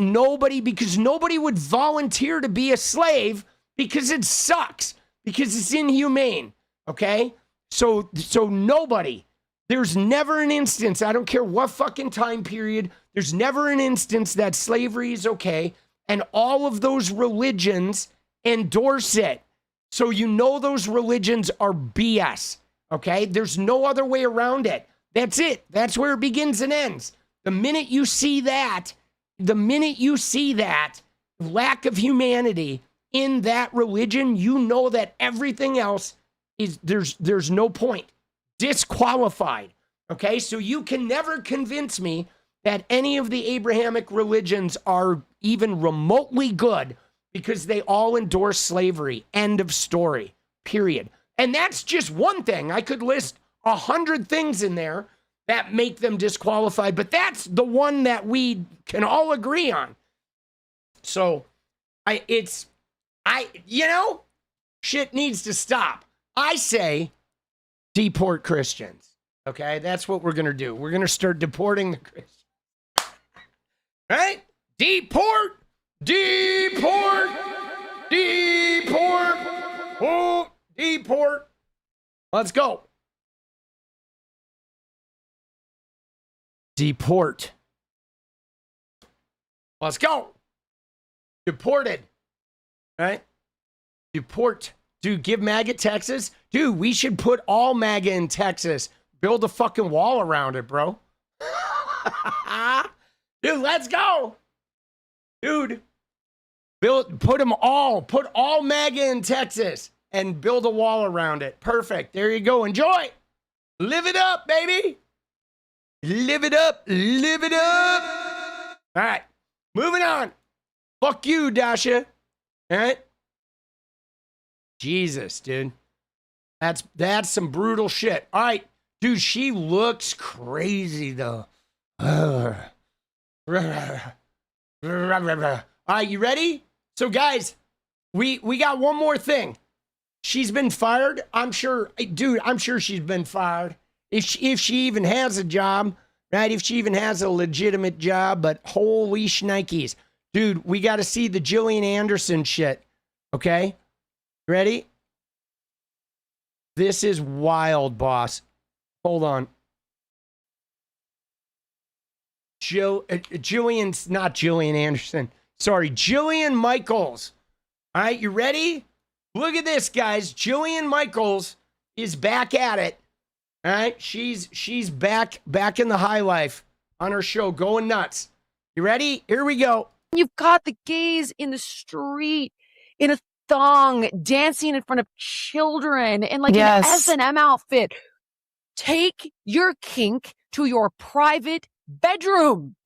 because nobody would volunteer to be a slave because it sucks, because it's inhumane. Okay? So nobody, there's never an instance, I don't care what fucking time period, there's never an instance that slavery is okay, and all of those religions endorse it. So you know those religions are BS, okay? There's no other way around it. That's it. That's where it begins and ends. The minute you see that lack of humanity in that religion, you know that everything else is, there's no point. Disqualified, okay? So you can never convince me that any of the Abrahamic religions are even remotely good, because they all endorse slavery. End of story, period. And that's just one thing. I could list 100 things in there that make them disqualified, but that's the one that we can all agree on. So shit needs to stop. I say deport Christians. Okay, that's what we're gonna do. We're gonna start deporting the Christians. Right? Deport. Oh, deport. Let's go. Deport. Let's go. Deported. Right? Deport. Dude, give MAGA Texas. Dude, we should put all MAGA in Texas. Build a fucking wall around it, bro. Dude, let's go. Dude, put all MAGA in Texas and build a wall around it. Perfect. There you go. Enjoy. Live it up, baby. Live it up. Live it up. All right. Moving on. Fuck you, Dasha. All right. Jesus, dude. That's some brutal shit. All right. Dude, she looks crazy, though. All right, you ready? So, guys, we got one more thing. She's been fired. I'm sure she's been fired. If she even has a job, right? If she even has a legitimate job, but holy shnikes. Dude, we got to see the Gillian Anderson shit, okay? Ready? This is wild, boss. Hold on. Jillian's not Gillian Anderson. Sorry, Jillian Michaels. All right, you ready? Look at this, guys. Jillian Michaels is back at it. All right, she's back in the high life on her show, going nuts. You ready? Here we go. You've got the gays in the street in a thong, dancing in front of children in like an S&M outfit. Take your kink to your private bedroom.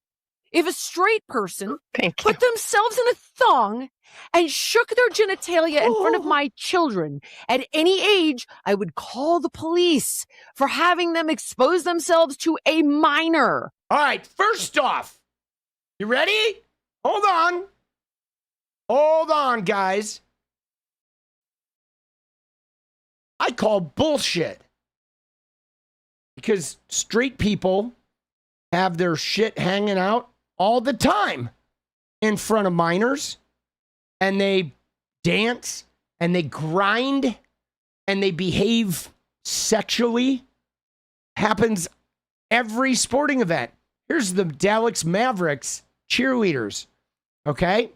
If a straight person put themselves in a thong and shook their genitalia in front of my children at any age, I would call the police for having them expose themselves to a minor. All right, first off, you ready? Hold on. Hold on, guys. I call bullshit. Because straight people have their shit hanging out all the time in front of minors. And they dance and they grind and they behave sexually. Happens every sporting event. Here's the Dallas Mavericks cheerleaders. Okay?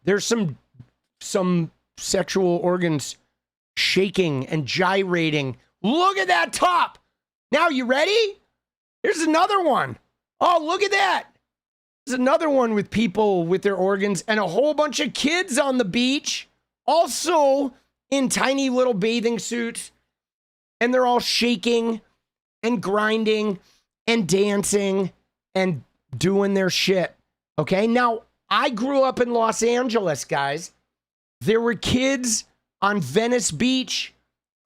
There's some sexual organs shaking and gyrating. Look at that top. Now, you ready? Here's another one. Oh, look at that. There's another one with people with their organs and a whole bunch of kids on the beach, also in tiny little bathing suits. And they're all shaking and grinding and dancing and doing their shit. Okay? Now, I grew up in Los Angeles, guys. There were kids on Venice Beach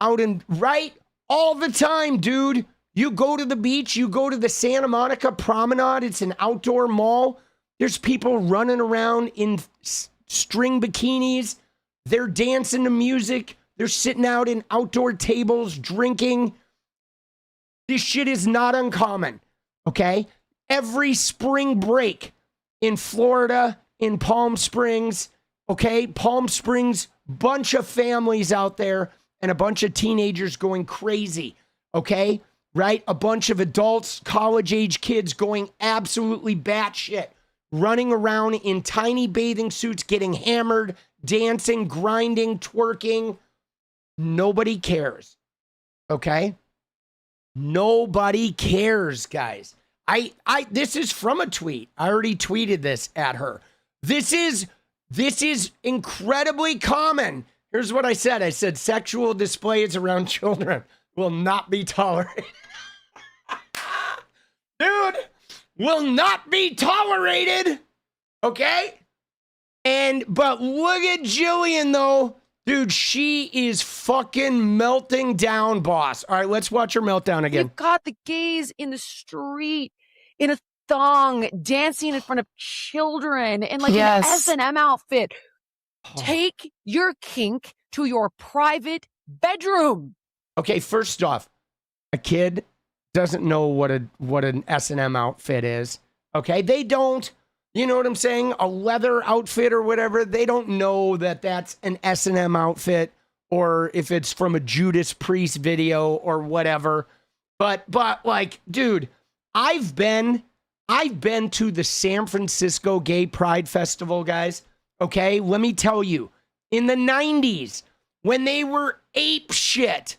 out in, right? All the time, dude. You go to the beach, you go to the Santa Monica Promenade, it's an outdoor mall. There's people running around in string bikinis. They're dancing to music. They're sitting out in outdoor tables, drinking. This shit is not uncommon, okay? Every spring break in Florida, in Palm Springs, okay? Palm Springs, bunch of families out there and a bunch of teenagers going crazy, okay? Right? A bunch of adults, college-age kids going absolutely batshit, running around in tiny bathing suits, getting hammered, dancing, grinding, twerking. Nobody cares, okay? Nobody cares, guys. This is from a tweet. I already tweeted this at her. This is incredibly common. Here's what I said. I said, sexual displays around children will not be tolerated. Dude, will not be tolerated. Okay? But look at Jillian, though. Dude, she is fucking melting down, boss. All right, let's watch her meltdown again. You've got the gays in the street in a thong dancing in front of children in like an S&M outfit. Take your kink to your private bedroom. Okay, first off, a kid doesn't know what an S&M outfit is. Okay, they don't. You know what I'm saying? A leather outfit or whatever. They don't know that that's an S&M outfit, or if it's from a Judas Priest video or whatever. But like, dude, I've been to the San Francisco Gay Pride Festival, guys. Okay, let me tell you, in the 90s, when they were ape shit,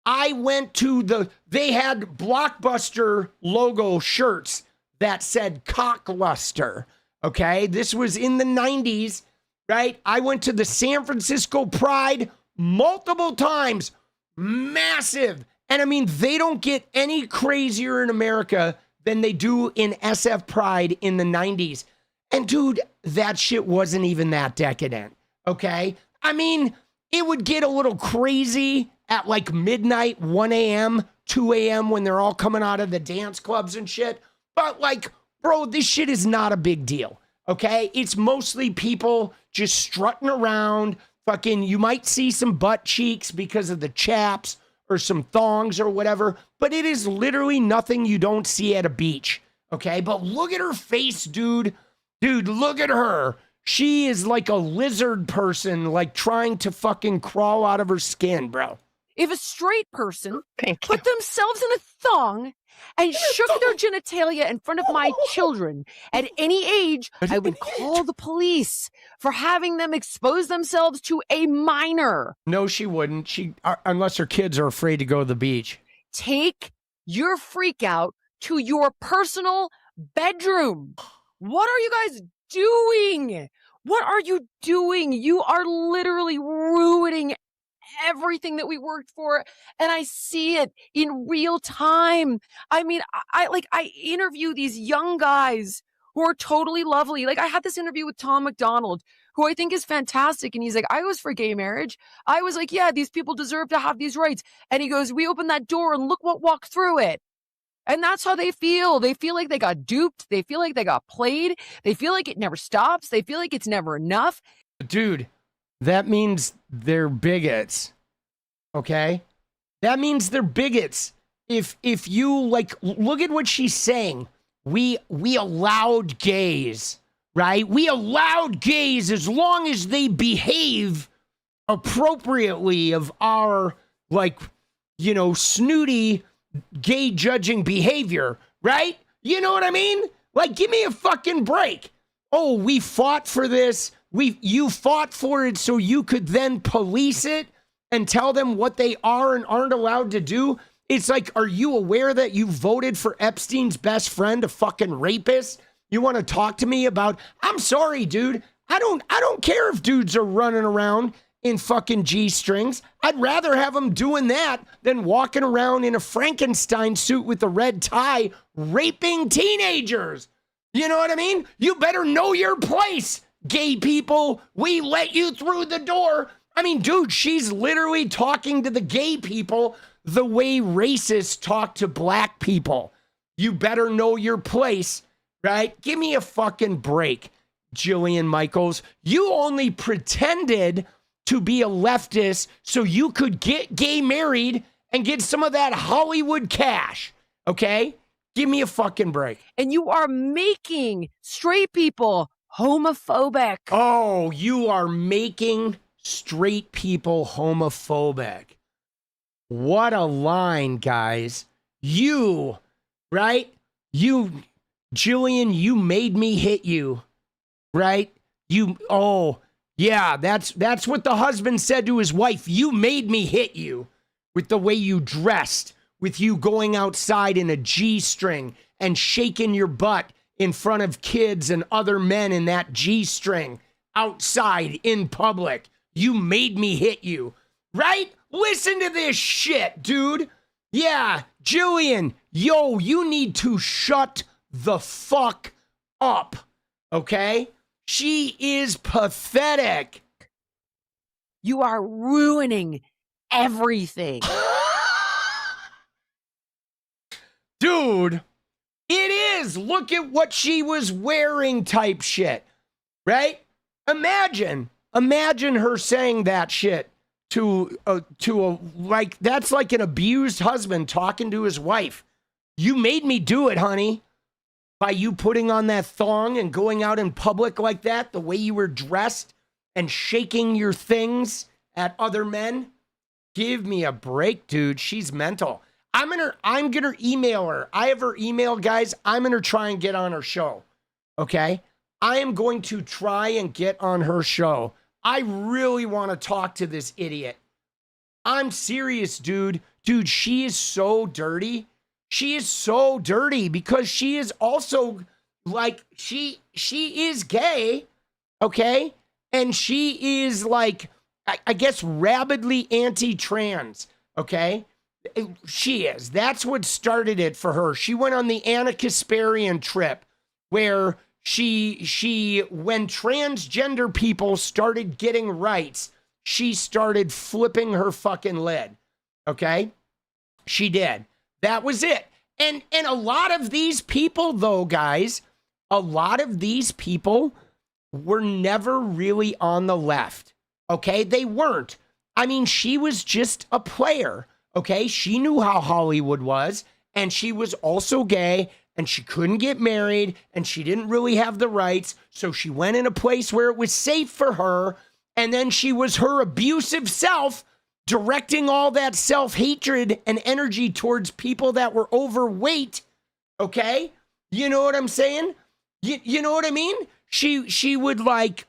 I went to they had Blockbuster logo shirts that said cockluster. Okay, this was in the 90s, right? I went to the San Francisco Pride multiple times, massive. And I mean, they don't get any crazier in America than they do in SF Pride in the 90s. And dude, that shit wasn't even that decadent, okay? I mean, it would get a little crazy at like midnight, 1 a.m., 2 a.m. when they're all coming out of the dance clubs and shit. But like, bro, this shit is not a big deal, okay? It's mostly people just strutting around. Fucking, you might see some butt cheeks because of the chaps or some thongs or whatever, but it is literally nothing you don't see at a beach, okay? But look at her face, dude. Dude, look at her. She is like a lizard person, like trying to fucking crawl out of her skin, bro. If a straight person put themselves in a thong and shook their genitalia in front of my children at any age, I would call the police for having them expose themselves to a minor. No, she wouldn't. Unless her kids are afraid to go to the beach. Take your freak out to your personal bedroom. What are you guys doing? What are you doing? You are literally ruining everything that we worked for, and I see it in real time. I mean, I interview these young guys who are totally lovely. Like, I had this interview with Tom McDonald, who I think is fantastic. And he's like, I was for gay marriage. I was like, yeah, these people deserve to have these rights. And he goes, we opened that door and look what walked through it. And that's how they feel. They feel like they got duped. They feel like they got played. They feel like it never stops. They feel like it's never enough. Dude, that means they're bigots. Okay? That means they're bigots. If you, like, look at what she's saying. We allowed gays, right? We allowed gays as long as they behave appropriately of our, like, you know, snooty gay judging behavior, right? You know what I mean? Like, give me a fucking break. Oh, we fought for this. You fought for it so you could then police it and tell them what they are and aren't allowed to do. It's like, are you aware that you voted for Epstein's best friend, a fucking rapist? You want to talk to me about, I'm sorry, dude. I don't care if dudes are running around in fucking G-strings. I'd rather have them doing that than walking around in a Frankenstein suit with a red tie, raping teenagers. You know what I mean? You better know your place, gay people. We let you through the door. I mean, dude, she's literally talking to the gay people the way racists talk to black people. You better know your place, right? Give me a fucking break, Jillian Michaels. You only pretended to be a leftist so you could get gay married and get some of that Hollywood cash, okay? Give me a fucking break. And you are making straight people homophobic. Oh, you are making straight people homophobic. What a line, guys. You, right? You, Jillian, you made me hit you, right? Yeah, that's what the husband said to his wife. You made me hit you with the way you dressed, with you going outside in a G-string and shaking your butt in front of kids and other men in that G-string outside in public. You made me hit you, right? Listen to this shit, dude. Yeah, Jillian, yo, you need to shut the fuck up, okay? She is pathetic. You are ruining everything. Dude, it is. Look at what she was wearing type shit, right? Imagine her saying that shit to a, like, that's like an abused husband talking to his wife. You made me do it, honey. By you putting on that thong and going out in public like that, the way you were dressed and shaking your things at other men. Give me a break, dude. She's mental. I'm gonna email her. I have her email, guys. I'm gonna try and get on her show. Okay? I am going to try and get on her show. I really want to talk to this idiot. I'm serious, dude. Dude, she is so dirty. She is so dirty because she is also, like, she is gay, okay? And she is, like, I guess rabidly anti-trans, okay? She is. That's what started it for her. She went on the 𝗙ecie𝗶𝗹𝗀 trip where she when transgender people started getting rights, she started flipping her fucking lid. Okay? She did. That was it. And a lot of these people, though, guys, a lot of these people were never really on the left. Okay? They weren't. I mean, she was just a player. Okay? She knew how Hollywood was, and she was also gay, and she couldn't get married, and she didn't really have the rights, so she went in a place where it was safe for her, and then she was her abusive self, directing all that self-hatred and energy towards people that were overweight, okay? You know what I'm saying? You know what I mean? She would, like,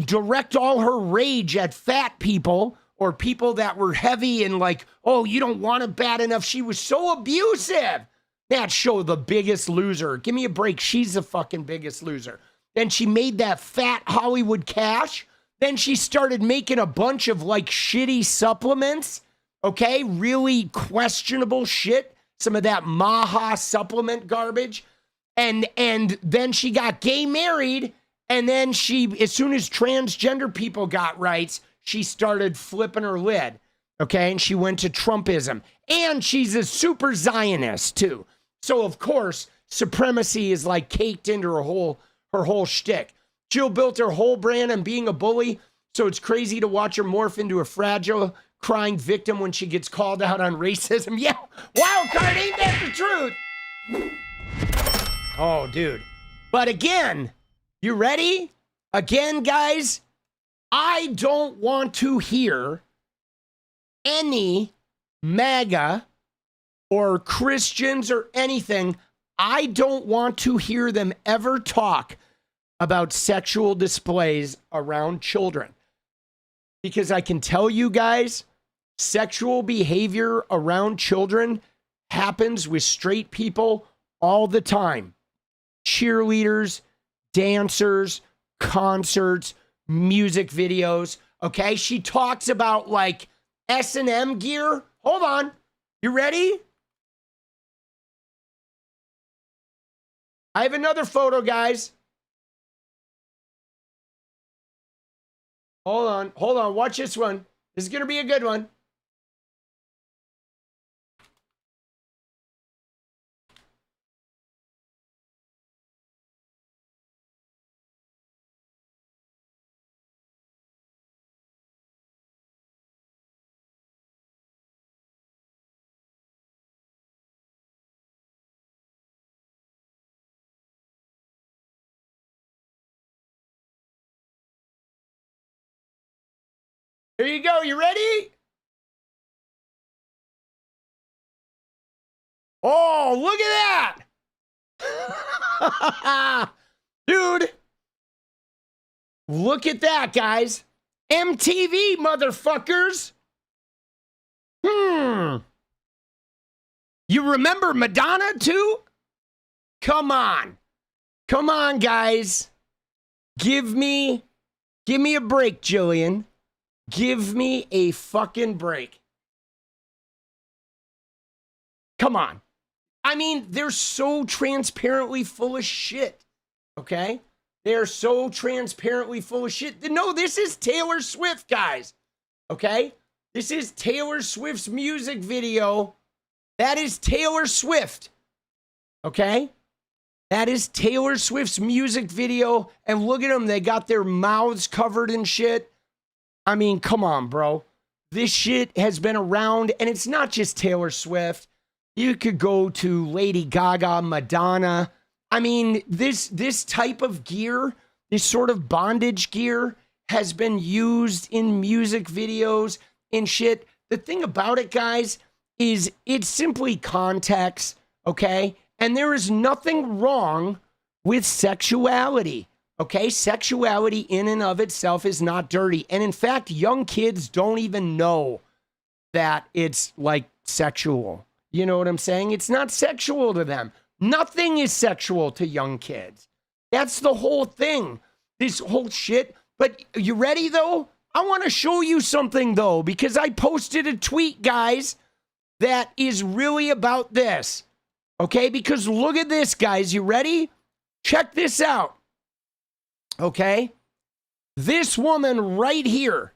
direct all her rage at fat people or people that were heavy and like, oh, you don't want it bad enough. She was so abusive. That show, The Biggest Loser. Give me a break. She's the fucking biggest loser. Then she made that fat Hollywood cash. Then she started making a bunch of, like, shitty supplements. Okay? Really questionable shit. Some of that MAGA supplement garbage. And then she got gay married, and then she, as soon as transgender people got rights, she started flipping her lid, okay? And she went to Trumpism. And she's a super Zionist, too. So, of course, supremacy is like caked into her whole shtick. Jill built her whole brand on being a bully, so it's crazy to watch her morph into a fragile, crying victim when she gets called out on racism. Yeah, wild card, ain't that the truth? Oh, dude. But again, you ready? Again, guys, I don't want to hear any MAGA or Christians or anything. I don't want to hear them ever talk about sexual displays around children. Because I can tell you guys, sexual behavior around children happens with straight people all the time. Cheerleaders, dancers, concerts, music videos. Okay, she talks about like S&M gear. Hold on. You ready? I have another photo, guys. Hold on. Watch this one. This is going to be a good one. Here you go. You ready? Oh, look at that. Dude. Look at that, guys. MTV, motherfuckers. You remember Madonna, too? Come on. Come on, guys. Give me a break, Jillian. Give me a fucking break. Come on. I mean, they're so transparently full of shit. Okay? They're so transparently full of shit. No, this is Taylor Swift, guys. Okay? This is Taylor Swift's music video. That is Taylor Swift. Okay? That is Taylor Swift's music video. And look at them. They got their mouths covered in shit. I mean, come on, bro. This shit has been around, and it's not just Taylor Swift. You could go to Lady Gaga, Madonna. I mean, this type of gear, this sort of bondage gear, has been used in music videos and shit. The thing about it, guys, is it's simply context, okay? And there is nothing wrong with sexuality. Okay, sexuality in and of itself is not dirty. And in fact, young kids don't even know that it's like sexual. You know what I'm saying? It's not sexual to them. Nothing is sexual to young kids. That's the whole thing, this whole shit. But you ready, though? I want to show you something, though, because I posted a tweet, guys, that is really about this. Okay, because look at this, guys. You ready? Check this out. Okay, this woman right here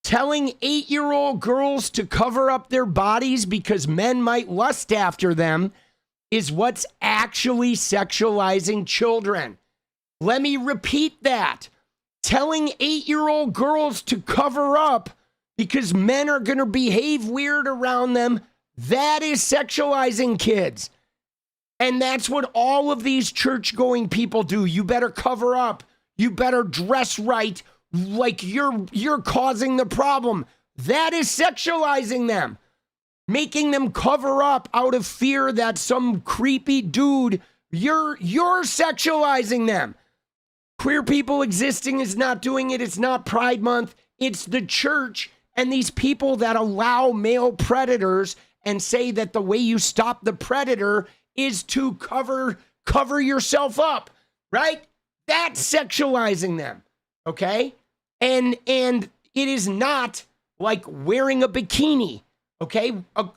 telling 8-year-old girls to cover up their bodies because men might lust after them is what's actually sexualizing children. Let me repeat that. Telling 8-year-old girls to cover up because men are going to behave weird around them, that is sexualizing kids. And that's what all of these church-going people do. You better cover up. You better dress right, like you're causing the problem. That is sexualizing them. Making them cover up out of fear that some creepy dude, you're sexualizing them. Queer people existing is not doing it. It's not Pride Month. It's the church and these people that allow male predators and say that the way you stop the predator is to cover yourself up, right? That's sexualizing them, okay? And it is not like wearing a bikini, okay? A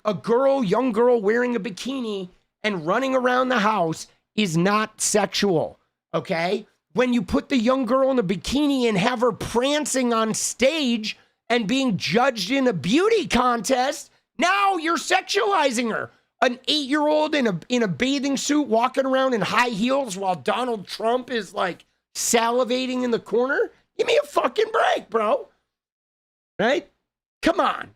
young girl wearing a bikini and running around the house is not sexual, okay? When you put the young girl in a bikini and have her prancing on stage and being judged in a beauty contest, now you're sexualizing her. An 8-year-old in a bathing suit walking around in high heels while Donald Trump is like salivating in the corner? Give me a fucking break, bro. Right? Come on.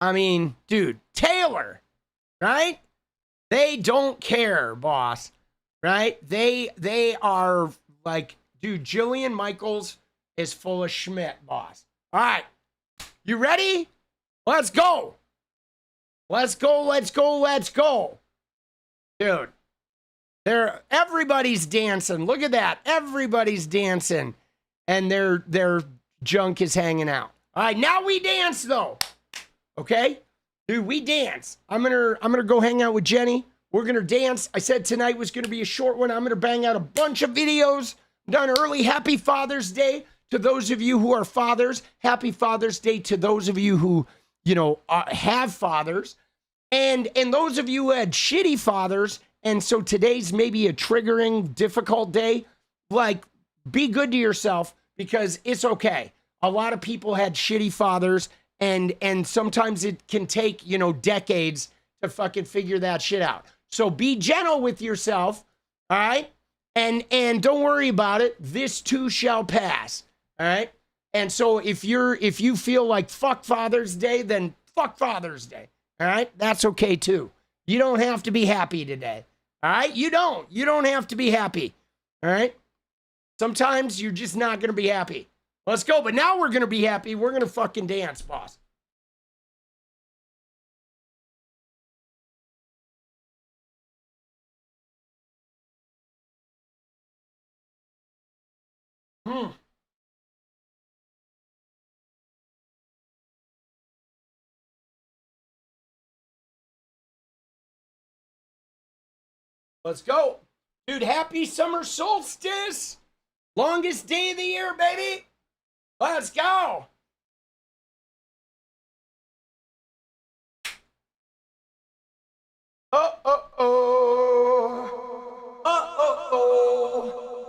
I mean, dude, Taylor, right? They don't care, boss, right? They are like, dude, Jillian Michaels is full of schmidt, boss. All right. You ready? Let's go. Let's go, let's go, let's go. Dude, everybody's dancing. Look at that. Everybody's dancing. And their junk is hanging out. All right, now we dance though. Okay? Dude, we dance. I'm gonna go hang out with Jenny. We're gonna dance. I said tonight was gonna be a short one. I'm gonna bang out a bunch of videos. Done early. Happy Father's Day to those of you who are fathers. Happy Father's Day to those of you who, have fathers. And those of you who had shitty fathers, and so today's maybe a triggering, difficult day, like, be good to yourself because it's okay. A lot of people had shitty fathers, and sometimes it can take, decades to fucking figure that shit out. So be gentle with yourself, all right? And don't worry about it. This too shall pass, all right? And so if you feel like fuck Father's Day, then fuck Father's Day, all right? That's okay too. You don't have to be happy today, all right? You don't have to be happy, all right? Sometimes you're just not going to be happy. Let's go. But now we're going to be happy. We're going to fucking dance, boss. Let's go. Dude, happy summer solstice. Longest day of the year, baby. Let's go. Oh.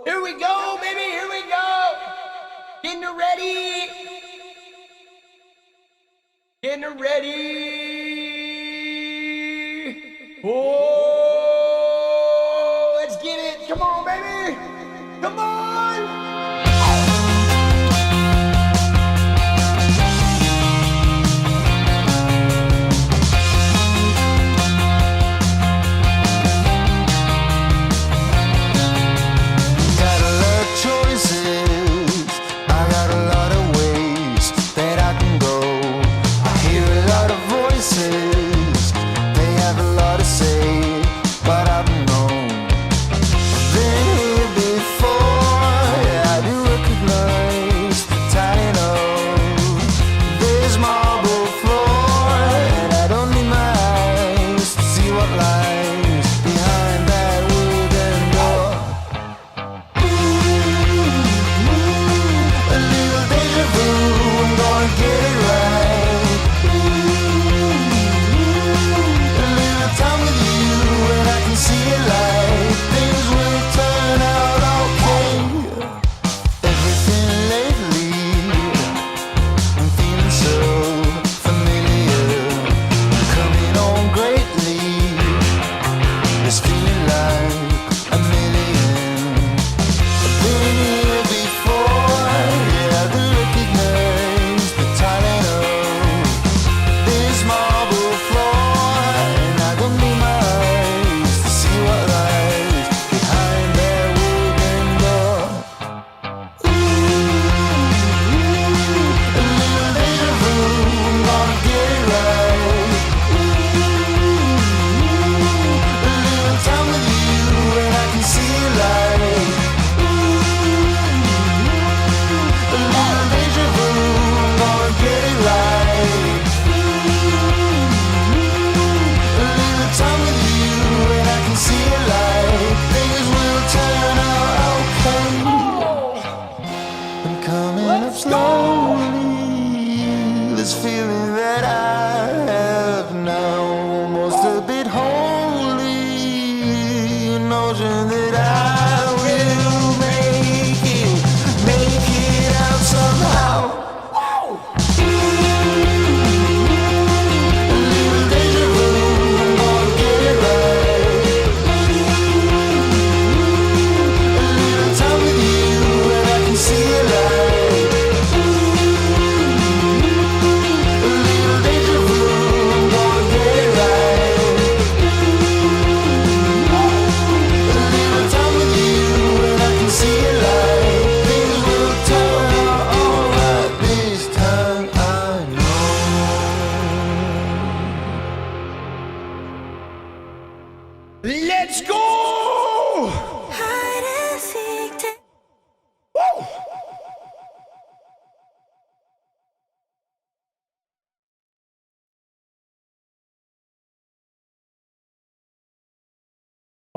Here we go, baby. Here we go. Getting her ready. Getting her ready. Oh, let's get it. Come on, baby. Come on. But I've known, been here before.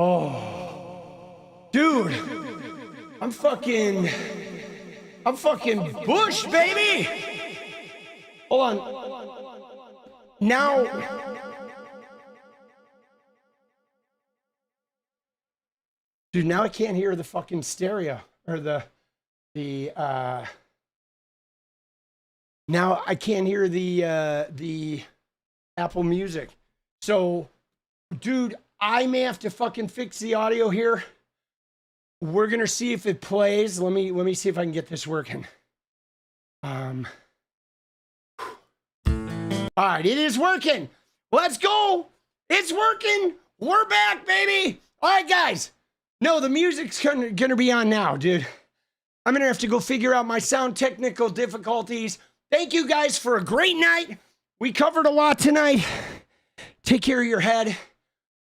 Oh, dude, I'm fucking Bush, baby. Hold on. Now, dude, now I can't hear the fucking stereo or now I can't hear the Apple Music. So, dude, I may have to fucking fix the audio here. We're gonna see if it plays. Let me see if I can get this working. All right, it is working. Let's go. It's working. We're back, baby. All right, guys. No, the music's gonna be on now, dude. I'm gonna have to go figure out my sound technical difficulties. Thank you guys for a great night. We covered a lot tonight. Take care of your head,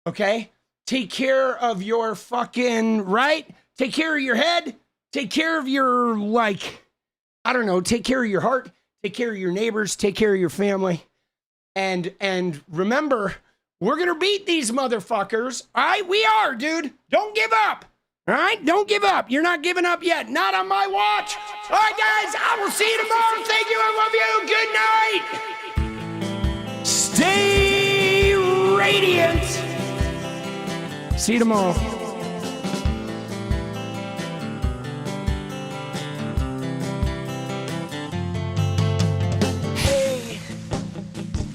okay? Take care of your fucking, right? Take care of your head. Take care of your, like, I don't know, take care of your heart. Take care of your neighbors. Take care of your family. And remember, we're going to beat these motherfuckers. All right? We are, dude. Don't give up. All right? Don't give up. You're not giving up yet. Not on my watch. All right, guys. I will see you tomorrow. Thank you. I love you. Good night. Stay radiant. See you tomorrow. Hey,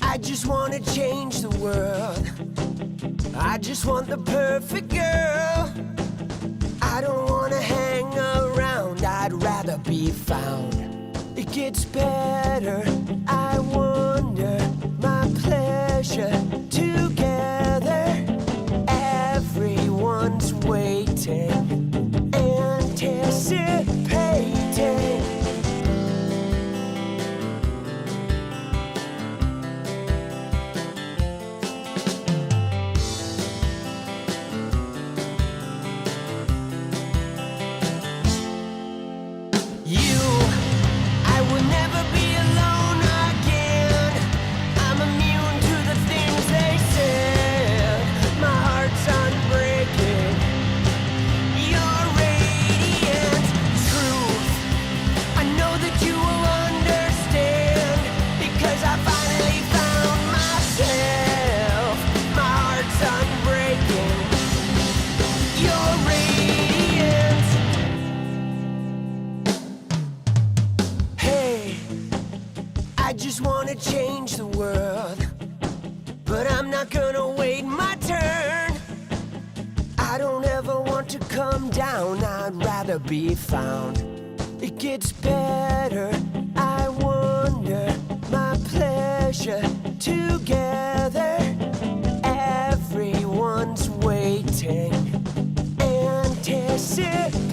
I just want to change the world. I just want the perfect girl. I don't want to hang around. I'd rather be found. It gets better. I wonder my pleasure together. Everyone's waiting, anticipating. Change the world, but I'm not gonna wait my turn. I don't ever want to come down. I'd rather be found. It gets better. I wonder my pleasure together. Everyone's waiting, anticipating.